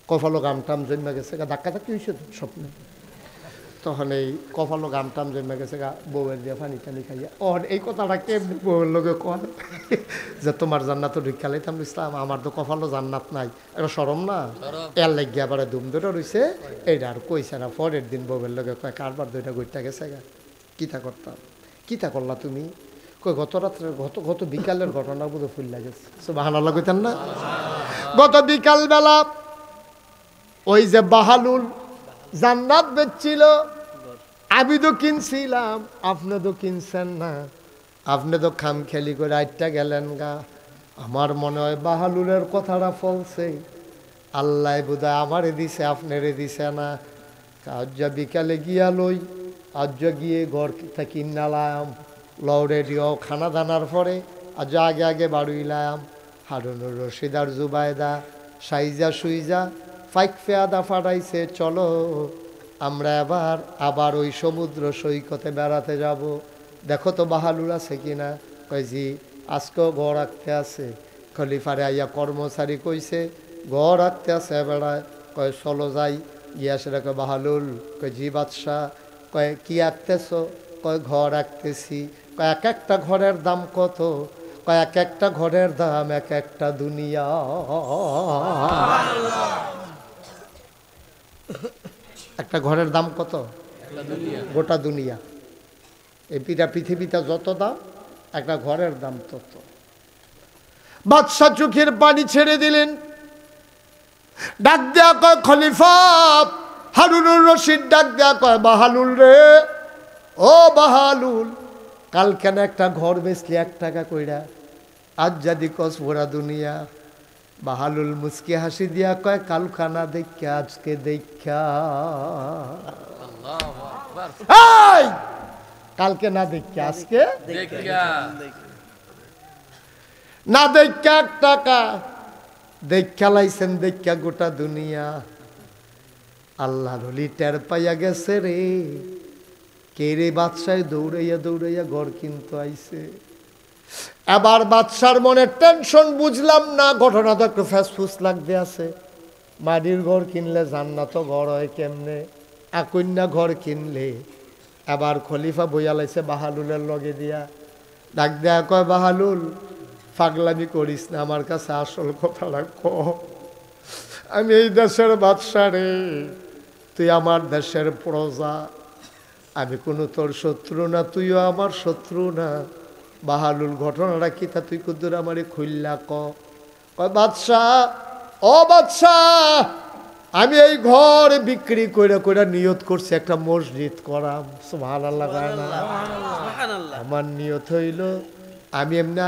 কপালো গামটাম জন্মে গেছে। ধাক্কা ধাক্কি হয়েছে তো স্বপ্নে। তখন এই কপালো গামটাম জন্মে গেছে গা, বউয়ের দিয়ে পানি টানি খাইয়া। ওর এই কথাটা কেমনি বউয়ের লোকে কয় যে তোমার জান্নাত ঢুকা লাইতাম ইসলাম, আমার তো কপালো জান্নাত নাই। এটা সরম না? এর লাগিয়া আবার ধুম ধরে রয়েছে। এইটা আর কইছে না। পরের দিন বউয়ের লোকে কয় কারবার দুইটা গইটা গেছে গা, কিতা করতাম? কিতা করলা তুমি? কই গত রাত্রে গত বিকালের ঘটনা বুঝে ফুল লাগেছে, সুবহানাল্লাহ কইতেন না? গত বিকাল বেলা ওই যে বাহালুল জান্নাত বেচছিল, আমি তো কিনছিলাম, আপনি তো কিনছেন না, আপনি তো খামখেয়ালি করে আইটা গেলেন গা। আমার মনে হয় বাহালুলের কথাটা ফলছে, আল্লাহ বোধহয় আমারে দিছে, আপনারে দিছে না। আজ বিকালে গিয়া লই, আজ গিয়ে ঘর থাকি নালাম, লরেডিও খানা দানার পরে আজ আগে আগে বাড়ুইলাম। হারুনুর রশিদ আর জুবায়দা সাইজা সুইজা ফাইক ফেয়াদা ফাটাইছে, চলো আমরা আবার ওই সমুদ্র সৈকতে বেড়াতে যাব, দেখো তো বাহালুল আছে কিনা। কয় জি, আজকেও ঘর রাখতে আছে। খলিফারে আইয়া কর্মচারী কইছে ঘর রাখতে আছে বেড়ায়। কয় চলো যাই, গিয়া সেটা কয় বাহালুল। কয় জি বাদশাহ। কয় কি আঁকতেছ? কয় ঘর রাখতেছি। কয় এক একটা ঘরের দাম কত? কয় এক একটা ঘরের দাম এক একটা দুনিয়া। একটা ঘরের দাম কত? গোটা দুনিয়া। এই পৃথিবীতে যত দাম, একটা ঘরের দাম তত। বাদশাহ চোখের পানি ছেড়ে দিলেন, ডাক দেয়া কয় খলিফা। হারুনুর রশিদ ডাক দেয়া কয় বাহালুল রে, ও বাহালুল, কাল কেন একটা ঘর বেচলি 1 টাকা কইরা, আজ যদি কস ভরা দুনিয়া। বাহালুল মুস্কি হাসি দিয়া কয় কালখানা দেখা আজকে দেখা। কালকে না দেখা আজকে না দেখা 1 টাকা দেখা লাইছেন, দেখা গোটা দুনিয়া। আল্লাহর ওলি টের পাইয়া গেছে রে, কে রে বাদশাহ দৌড়াইয়া দৌড়াইয়া ঘর কিনতে আইছে। এবার বাদশার মনে টেনশন, বুঝলাম না, ঘটনা তো একটু ফ্যাসফুস লাগতে আছে। মাটির ঘর কিনলে জান্নাত ঘর হয় কেমনে, আকন্যা ঘর কিনলে। এবার খলিফা বইয়া লাইছে বাহালুলের লগে দিয়া, ডাক দেয়া কয় বাহালুল, পাগলামি করিস না, আমার কাছে আসল কথাটা ক। আমি এই দেশের বাদশা রে, তুই আমার দেশের প্রজা, আমি কোনো তোর শত্রু না, তুইও আমার শত্রু না। বাহালুল ঘটনাটা কি তা তুই কুদ্দুর আমারে খুললা ক। কয় বাদশাহ, ও বাদশাহ, আমি এই ঘর বিক্রি করে করে নিয়ত করছি একটা মসজিদ করাম। সুবহানাল্লাহ। আমার নিয়ত হইল আমি এমনি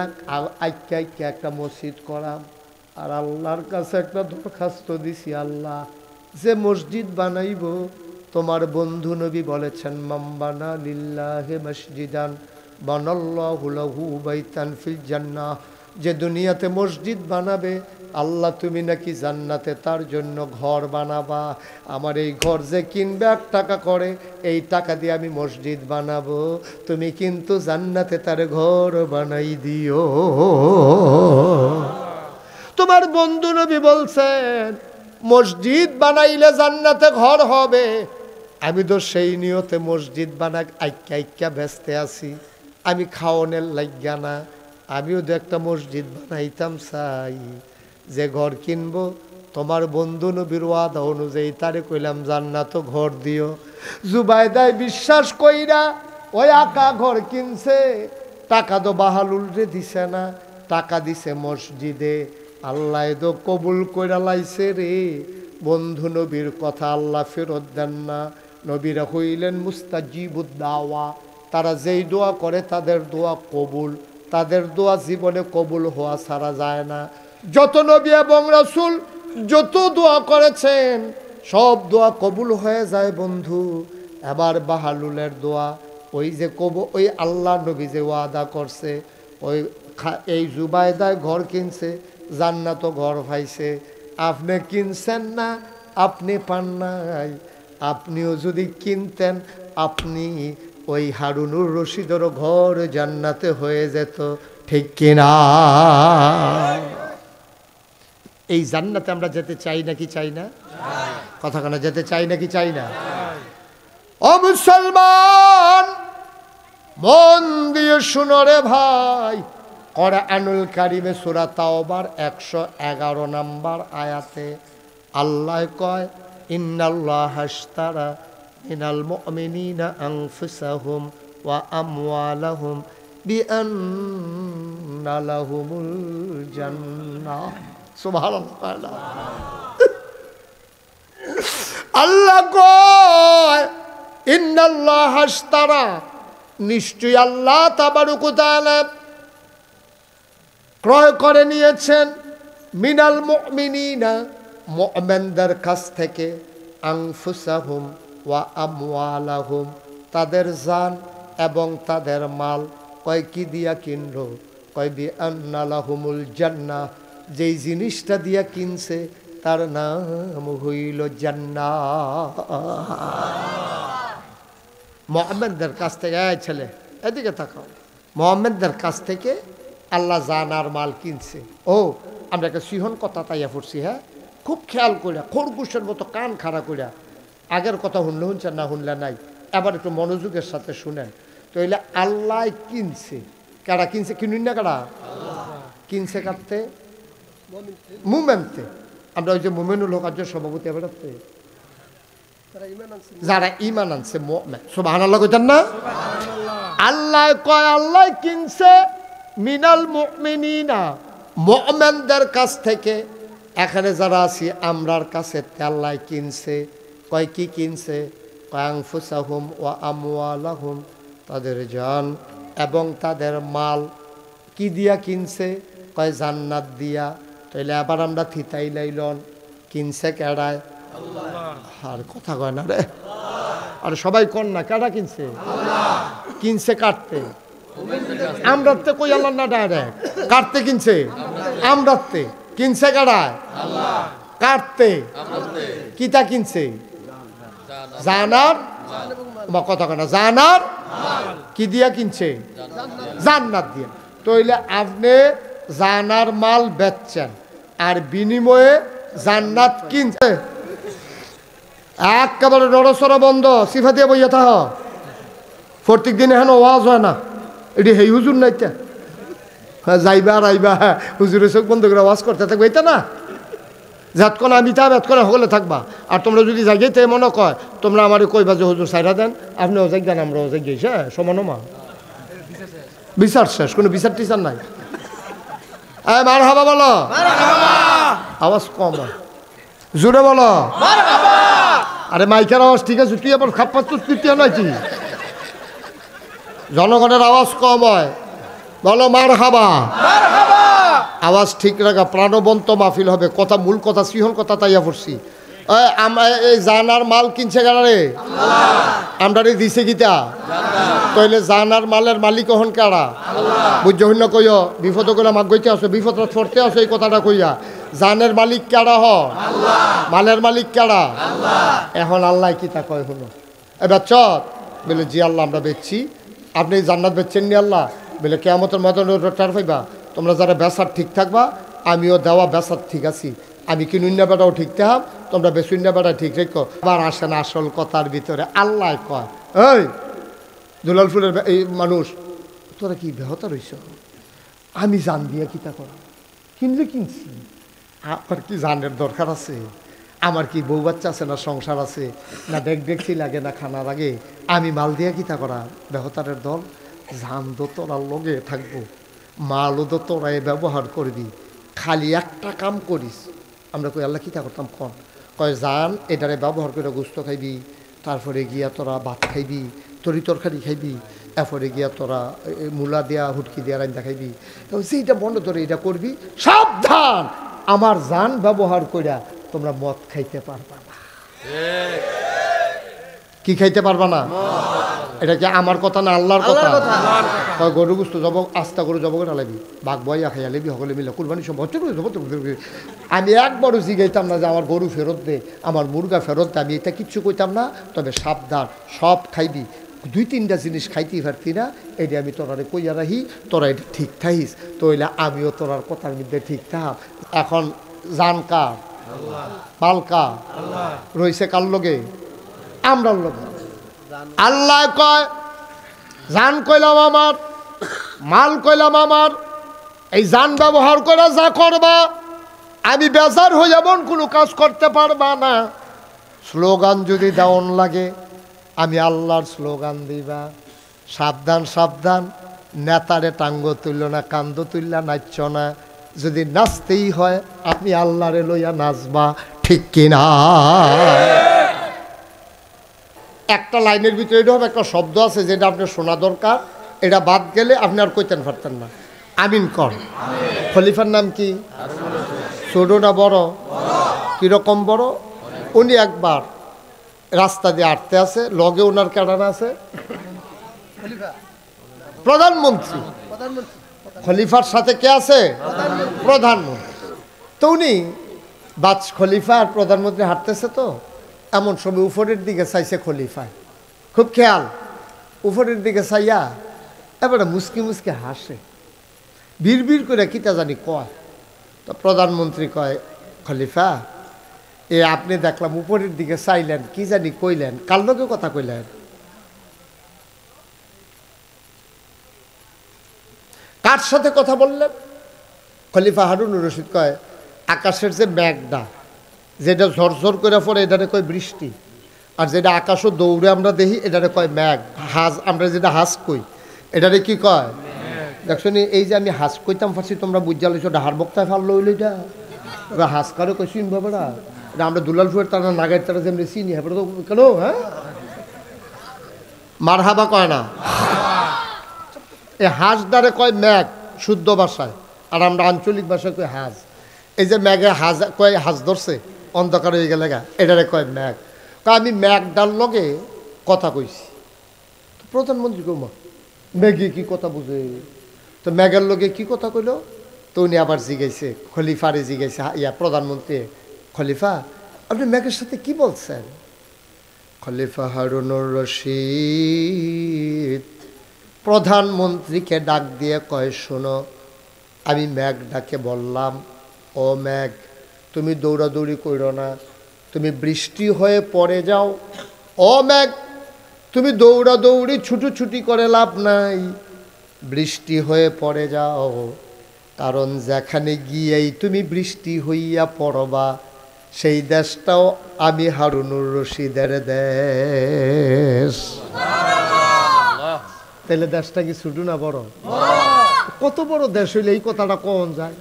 আইকা আইকা একটা মসজিদ করাম। আর আল্লাহর কাছে একটা দরখাস্ত দিছি, আল্লাহ যে মসজিদ বানাইব, তোমার বন্ধু নবী বলেছেন মাম্বানা লিল্লাহি মসজিদান বানাল্লাহু লাহু বাইতান ফিল জান্নাহ, যে দুনিয়াতে মসজিদ বানাবে আল্লাহ তুমি নাকি জান্নাতে তার জন্য ঘর বানাবা। আমার এই ঘর যে কিনবে 1 টাকা করে, এই টাকা দিয়ে আমি মসজিদ বানাবো, তুমি কিন্তু জান্নাতে তার ঘর বানাই দিও। তোমার বন্ধু নবী বলছেন মসজিদ বানাইলে জান্নাতে ঘর হবে। আমি তো সেই নিয়তে মসজিদ বানাক আইক্যা আইক্যা ব্যস্তে আছি, আমি খাওয়ানোর লাগিয়া না, আমিও তো একটা মসজিদ বানাইতাম চাই। যে ঘর কিনবো তোমার বন্ধু নবীর ওয়াদা অনুযায়ী তারে কইলাম জান্নাত ঘর দিও। জুবাইদায় বিশ্বাস কইরা ওই আকা ঘর কিনছে, টাকা তো বাহালুল রে দিছে না, টাকা দিছে মসজিদে। আল্লাহ তো কবুল কইরা লাইছে রে। বন্ধু নবীর কথা আল্লাহ ফেরত দেন না। নবীরা হইলেন মুস্তাজিবুদ দাওয়া, তারা যেই দোয়া করে তাদের দোয়া কবুল, তাদের দোয়া জীবনে কবুল হওয়া ছাড়া যায় না। যত নবী এবং রাসূল যত দোয়া করেছেন সব দোয়া কবুল হয়ে যায় বন্ধু। এবার বাহালুলের দোয়া, ওই যে ওই আল্লাহ নবী যে ওয়াদা করছে, ওই এই জুবাইদায় ঘর কিনছে, জান্নাত ঘর পাইছে। আপনি কিনছেন না, আপনি পান নাই। আপনিও যদি কিনতেন, আপনি ওই হারুনুর রশিদেরও ঘর জান্নাতে হয়ে যেত, ঠিক কিনা? এই জান্নাতে আমরা যেতে চাই নাকি চাই না? কথা কেন যেতে চাই নাকি চাই না? ও মুসলমান, মন দিয়ে শুনো রে ভাই, কোরআনুল কারিমে সূরা তাওবার 111 নম্বর আয়াতে আল্লাহ কয় ইন্নাল্লাহা আশতারা মিনাল মুমিনিনা আনফুসাহুম ওয়া আমওয়ালাহুম বিআন্না লাহুমুল জান্নাহ। সুবহানাল্লাহ। আল্লাহ কয় ইন্নাল্লাহ আশতারা, নিশ্চয়ই আল্লাহ তাবারক ওয়া তাআলা ক্রয় করে নিয়েছেন মিনাল মুমিনিনা, মুমিনদের কাছ থেকে, আনফুসাহুম ওয়া আমওয়ালাহুম, তাদের জান এবং তাদের মাল। কয় কি দিয়া কিনলো? কয় বিআন্না লাহুমুল জান্নাহ, যেই জিনিসটা দিয়া কিনছে তার নাম হইল জান্নাত। মুমিনদের কাছ থেকে, এই ছেলে এদিকে তাকাও, মুমিনদের কাছ থেকে আল্লাহ জান আর মাল কিনছে। ও আমরা একটা সিহন কথা তাইয়া পড়ছি, হ্যাঁ খুব খেয়াল করিয়া, খরগোশের মতো কান খাড়া করিয়া। আগের কথা শুনলে শুনছেন, না শুনলে নাই, এবার একটু মনোযোগের সাথে শুনেন। তো এলে আল্লাহ কিনছে, কারা কিনছে? কিনুন না কারা কিনছে? কাটতে মুমেন্টে। আমরা ওই যে মুমিনুল হক আজকের সভাপতি বেড়াতে যারা ঈমান আনছে মুমিন, সুবহানাল্লাহ কইতেন না? আল্লাহ কয় আল্লাহ কিনছে মিনাল মুমিনিনা, মুমিনদের কাছ থেকে। এখানে যারা আছি আমরার কাছে আল্লাহ কিনছে। কয় কি কিনছে? কয় আনফুসাহুম ওয়া আমওয়ালাহুম, তাদের জান এবং তাদের মাল। কি দিয়া কিনছে? কয় জান্নাত দিয়া। তাইলে আবার আমরা থিতাই লাইলন, কিনছে কেডায়? আর কথা কয় না রে, আর সবাই কন না, কেডা কিনছে? কিনছে কাটতে আমরাতে, কই আল্লাহ না ডাইরেক্ট কাটতে কিনছে আমরাতে। কিনছে কেডায়? কাটতে। কিতা কিনছে? জানার, কথা কয় না, জানার। কি দিয়া কিনছে? জান্নাত দিয়া। তাইলে আপনি জানার মাল বেচছেন আর বিনিময়ে জান্নাত কিনছে। একেবারে নড়সড় বন্ধ, সিফা দিয়ে বইয়া থাহ। প্রত্যেক দিন এখন ওয়াজ হয় না, এটি হেই হুজুর নাইতে যাইবা আর আইবা, হুজুরের চোখ বন্ধ করে ওয়াজ করতে থাকবে, এইটা না। যাতক্ষণ আমি তা এতক্ষণ সকলে থাকবা। আর তোমরা যদি যাইতে মনে কয়, তোমরা আমার কইবা যে হুজুর সাইরা দেন, আপনি ওজাই দেন, আমরা ওজাই গেছি, হ্যাঁ সমানমা। বিচার শেষ, কোনো বিচার টিচার নাই। মার হাবা বলো, আওয়াজ কম হয়, জোরে বলো। আরে মাইকের আওয়াজ ঠিক আছে, তুই আবার খাপ্পা তৃতীয় নাকি? জনগণের আওয়াজ কম হয়, বলো মার হাবা। আওয়াজ ঠিক রাখা, প্রাণবন্ত মাহফিল হবে। কথা, মূল কথা, সিহন কথা তাইয়া পড়ছি। এই জানার মাল কিনছে কারে? আমরা দিছে গীতা। তাইলে জানার মালের মালিক হন কারা? বুঝছো হইন কইও, বিপদ করে মাগ গইতে আসো, বিপদ ছড়তে আসো, এই কথাটা কইয়া। জানের মালিক কারা? হ মালের মালিক কারা? এখন আল্লাহ কি তা কয় হলো? এবার চত বলে জি আল্লাহ আমরা বেচছি। আপনি জান্নাত বেচছেন নি আল্লাহ? বলে কিয়ামতের ময়দানে টার পাইবা। তোমরা যারা বেচার ঠিক থাকবা, আমিও দেওয়া বেচার ঠিক আছি। আমি কিনুন্যা বেটাও ঠিক থাক, তোমরা বেচুন্যা বেটা ঠিক রেখো। আবার আসেন আসল কথার ভিতরে। আল্লাহ কয়, এই দুলালপুরের এই মানুষ, তোরা কি বেহতা রইছ? আমি জান দিয়া কিতা করা? কিনলে কিনছি, আমার কি জানের দরকার আছে? আমার কি বউ বাচ্চা আছে, না সংসার আছে, না দেখছি লাগে, না খানা লাগে? আমি মাল দিয়া কিতা করা? বেহতারের দল। জান তো তোরার লগে থাকবো, মালও তো তোরাই ব্যবহার করবি, খালি একটা কাম করিস। আমরা কই আল্লাহ কিতা করতাম কন? কয় জান এটারে ব্যবহার করে গোস্ত খাইবি, তারপরে গিয়া তোরা ভাত খাইবি, তরি তরকারি খাইবি, এরপরে গিয়া তোরা মূলা দিয়া হুটকি দিয়া রান্না খাইবি। সেইটা বন্ধ করে এটা করবি। সাবধান, আমার জান ব্যবহার কইরা তোমরা মদ খাইতে পারবা না। কি খাইতে পারবা না? এটা কি আমার কথা না আল্লাহর কথা? গরু গুস্ত জব, আস্তা গরু জব করে লাবি, বাঘ বইয়া খাইয়া লেবি, সকলে মিলে কুরবানি সব। আমি একবারও জিগাইতাম না যে আমার গরু ফেরত দে, আমার মুরগা ফেরত দে, আমি এটা কিচ্ছু কইতাম না। তবে সাবধান, সব খাইবি, 2-3টা জিনিস খাইতেই পারতি না, এটা আমি তোরারে কইয়া রাখি, তোরা এটা ঠিক থাকিস, তইলে আমিও তোরার কথার মধ্যে ঠিক থাক। এখন জান কার? মাল কার? রইছে কার লগে? আমরার লগে। আল্লাহ কয় জান কইলাম আমার, মাল কইলাম আমার, এই জান ব্যবহার করে যা করবা, আমি বেজার হয়ে যাবন, কোনো কাজ করতে পারবা না। স্লোগান যদি দেওয়ান লাগে, আমি আল্লাহর স্লোগান দিবা। সাবধান সাবধান, নেতারে টাঙ্গ তুলল না, কান্দ তুললা নাচছ না। যদি নাচতেই হয় আপনি আল্লাহরে লইয়া নাচবা, ঠিক কিনা? একটা লাইনের ভিতরে এরকম একটা শব্দ আছে যেটা আপনার শোনা দরকার, এটা বাদ গেলে আপনি আর কইতেন পারতেন না। আমিন কর। খলিফার নাম কি? ছোট না বড়? কিরকম বড়? উনি একবার রাস্তা দিয়ে হাঁটতে আছে, লগে ওনার কেডানা আছে প্রধানমন্ত্রী। খলিফার সাথে কে আছে? প্রধানমন্ত্রী। তো উনি খলিফা আর প্রধানমন্ত্রী হাঁটতেছে, তো এমন সময় উপরের দিকে চাইছে খলিফা, খুব খেয়াল, উপরের দিকে চাইয়া এবারে মুসকি মুসকি হাসে, বিড় করে কিতা জানি কয়। তো প্রধানমন্ত্রী কয়, খলিফা আপনি দেখলাম উপরের দিকে চাইলেন, কি জানি কইলেন, কার লগে কথা কইলেন? কার সাথে কথা বললেন? খলিফা হারুনুর রশিদ কয়, আকাশের যে মেঘটা যেটা ঝরঝর করে পড়ে এটারে কয় বৃষ্টি, আর যেটা আকাশও দৌড়ে আমরা দেখি এটারে কয় মেঘ। হাজ, আমরা যেটা হাজ কই এটারে কি কয়? দেখছো নি, এই যে আমি হাজ কইতাম ফাঁসি, তোমরা বুঝা লইছো ডাহার বক্তায় ফাললো হইলো, এটা হাজ কারো কই চিনবো বেড়া, এটা আমরা দুলালপুরের তারা নাগার তারা যেমনি চিনি, হ্যাঁ তো কেন? হ্যাঁ, মার হাবা কয় না, এই হাঁস দ্বারে কয় মেঘ শুদ্ধ ভাষায়, আর আমরা আঞ্চলিক ভাষায় কই হাজ। এই যে মেঘে হাজ কয়, হাজ ধরছে অন্ধকার হয়ে গেলে গা, এটারে কয় মেঘ। আমি মেঘটার লগে কথা কইছি। প্রধানমন্ত্রী কমা মেঘে কি কথা বুঝে? তো মেঘের লগে কি কথা কইল? তো উনি আবার জিগাইছে, খলিফারে জিগাইছে, প্রধানমন্ত্রী, খলিফা আপনি মেঘের সাথে কি বলছেন? খলিফা হারুনুর রশিদ প্রধানমন্ত্রীকে ডাক দিয়ে কয়, শোনো, আমি মেঘটাকে বললাম, ও মেঘ তুমি দৌড়াদৌড়ি করো না, তুমি বৃষ্টি হয়ে পড়ে যাও। ও মেঘ তুমি দৌড়াদৌড়ি ছুটোছুটি করে লাভ নাই, বৃষ্টি হয়ে পড়ে যাও, কারণ যেখানে গিয়েই তুমি বৃষ্টি হইয়া পড়বা সেই দেশটাও আমি হারুনুর রশিদের দেশ। তাহলে দেশটা কি ছোট না বড়? কত বড় দেশ হইলে এই কথাটা কোন যায়?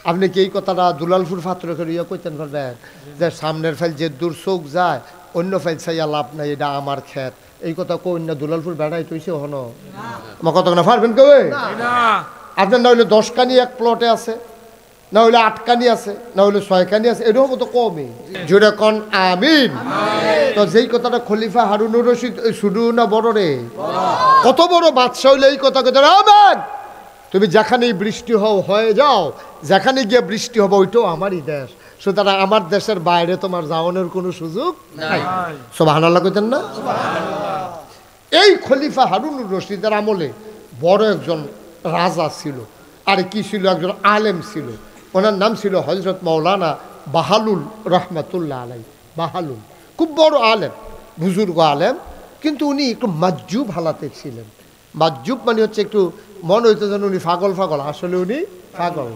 আপনি কি এই কথাটা দুলালপুর ফাত্র করে ইয়ে কইতেন পারবেন যে সামনের ফাইল যে দূর চোখ যায় অন্য ফাইল চাইয়া লাভ নাই, এটা আমার ক্ষেত? এই কথা কই না দুলালপুর বেড়াই তৈছে হন আমার কথা না পারবেন কেউ? আপনার না হইলে 10 কানি এক প্লটে আছে, না হইলে 8 কানি আছে, না হইলে 6 কানি আছে, এরকম তো কমই। জোরে কন আমিন। তো যেই কথাটা খলিফা হারুনুর রশিদ শুধু না বড় রে, কত বড় বাদশা হইলে এই কথা কথা, তুমি যেখানেই বৃষ্টি হয়ে যাও, যেখানে গিয়ে বৃষ্টি হবে ওইটাও আমারই দেশ, সুতরাং আমার দেশের বাইরে তোমার যাওয়ানোর কোনো সুযোগ নাই। সুবহানাল্লাহ কইতেন না? এই খলিফা হারুনুর রশিদের আমলে বড় একজন রাজা ছিল, আর কি ছিল, একজন আলেম ছিল, ওনার নাম ছিল হযরত মাওলানা বাহালুল রহমাতুল্লাহ আলাই। বাহালুল খুব বড় আলেম, বুজুর্গ আলেম, কিন্তু উনি একটু মাজজুব হালাতে ছিলেন। মাজজুব মানে হচ্ছে একটু মনে হইতো যেন উনি পাগল পাগল, আসলে উনি পাগল।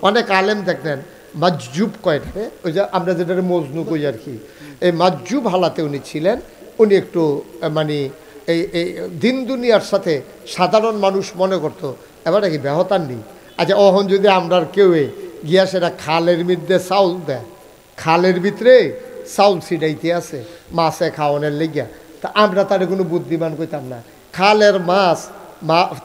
অনেক আলেম দেখলেন মাজজুব কয়, ওই যে আমরা যেটা মজনু কই আর কি, এই মাজজুব হালাতে উনি ছিলেন। উনি একটু মানে এই দিন দুনিয়ার সাথে সাধারণ মানুষ মনে করতো এবার কি ব্যহতার নেই। আচ্ছা অহন যদি আমরা কেউ গিয়া সেটা খালের মধ্যে চাউল দেয়, খালের ভিতরে চাউল ছিটাইতে আছে মাছে খাওয়ানোর লেগিয়া, তা আমরা তার কোনো বুদ্ধিমান কইতাম না, খালের মাছ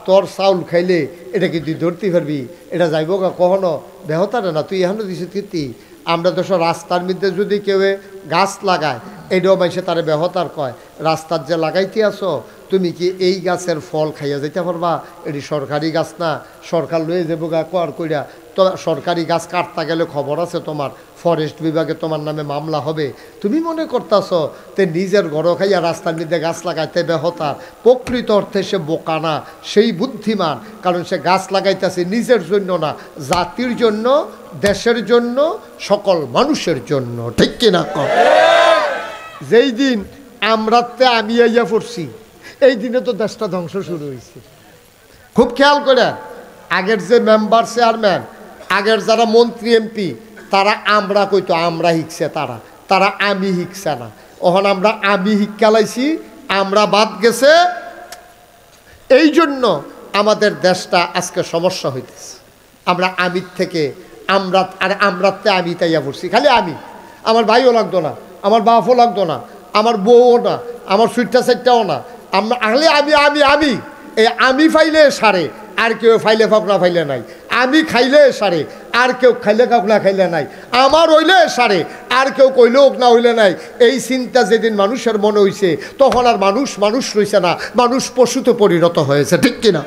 তোর চাউল খাইলে এটা কি তুই ধরতে পারবি? এটা যাইব গা কখনো বেহতারে না, তুই এখনো দিছিস কীর্তি। আমরা তো সব রাস্তার মধ্যে যদি কেউ গাছ লাগায় এটাও মাইসে তারে বেহতার কয়, রাস্তার যে লাগাইতে আসো তুমি কি এই গাছের ফল খাইয়া যাইতে পারবা? এটি সরকারি গাছ না, সরকার লয়ে যাবো গা কর কইরা, তো সরকারি গাছ কাটতে গেলে খবর আছে তোমার, ফরেস্ট বিভাগে তোমার নামে মামলা হবে। তুমি মনে করতেছ তে নিজের ঘর খাইয়া রাস্তার মধ্যে গাছ লাগাইতে বেহতার, প্রকৃত অর্থে সে বোকা না, সেই বুদ্ধিমান, কারণ সে গাছ লাগাইতেছে নিজের জন্য না, জাতির জন্য, দেশের জন্য, সকল মানুষের জন্য, ঠিক কিনা? যেই দিন আমরাতে আমি আইয়া পড়ছি এই দিনে তো দেশটা ধ্বংস শুরু হয়েছে। খুব খেয়াল করে, আগের যে মেম্বার চেয়ারম্যান, আগের যারা মন্ত্রী এমপি, তারা আমরা কইতো আমরা শিখছে, তারা আমি শিখছে না। ওখানে আমরা আমি শিক্ষালাইছি, আমরা বাদ গেছে। এই জন্য আমাদের দেশটা আজকে সমস্যা হইতেছে। আমরা আমির থেকে আমরাতে আমি তাইয়া পড়ছি, খালি আমি, আমার ভাইও লাগতো না, আমার বাপও লাগতো না, আমার বউও না, আমার সুইটটা সাইটটাও না, আমরা আহলে আমি এই আমি ফাইলে সারে, আর কেউ ফাইলে ফাঁকনা ফাইলে নাই। আমি খাইলে সারে, আর কেউ খাইলে কাকনা খাইলে নাই। আমার হইলে সারে, আর কেউ কইলেও না হইলে নাই। এই চিন্তা যেদিন মানুষের মনে হইছে, তখন আর মানুষ রইছে না, মানুষ পশুতে পরিণত হয়েছে। ঠিক কিনা?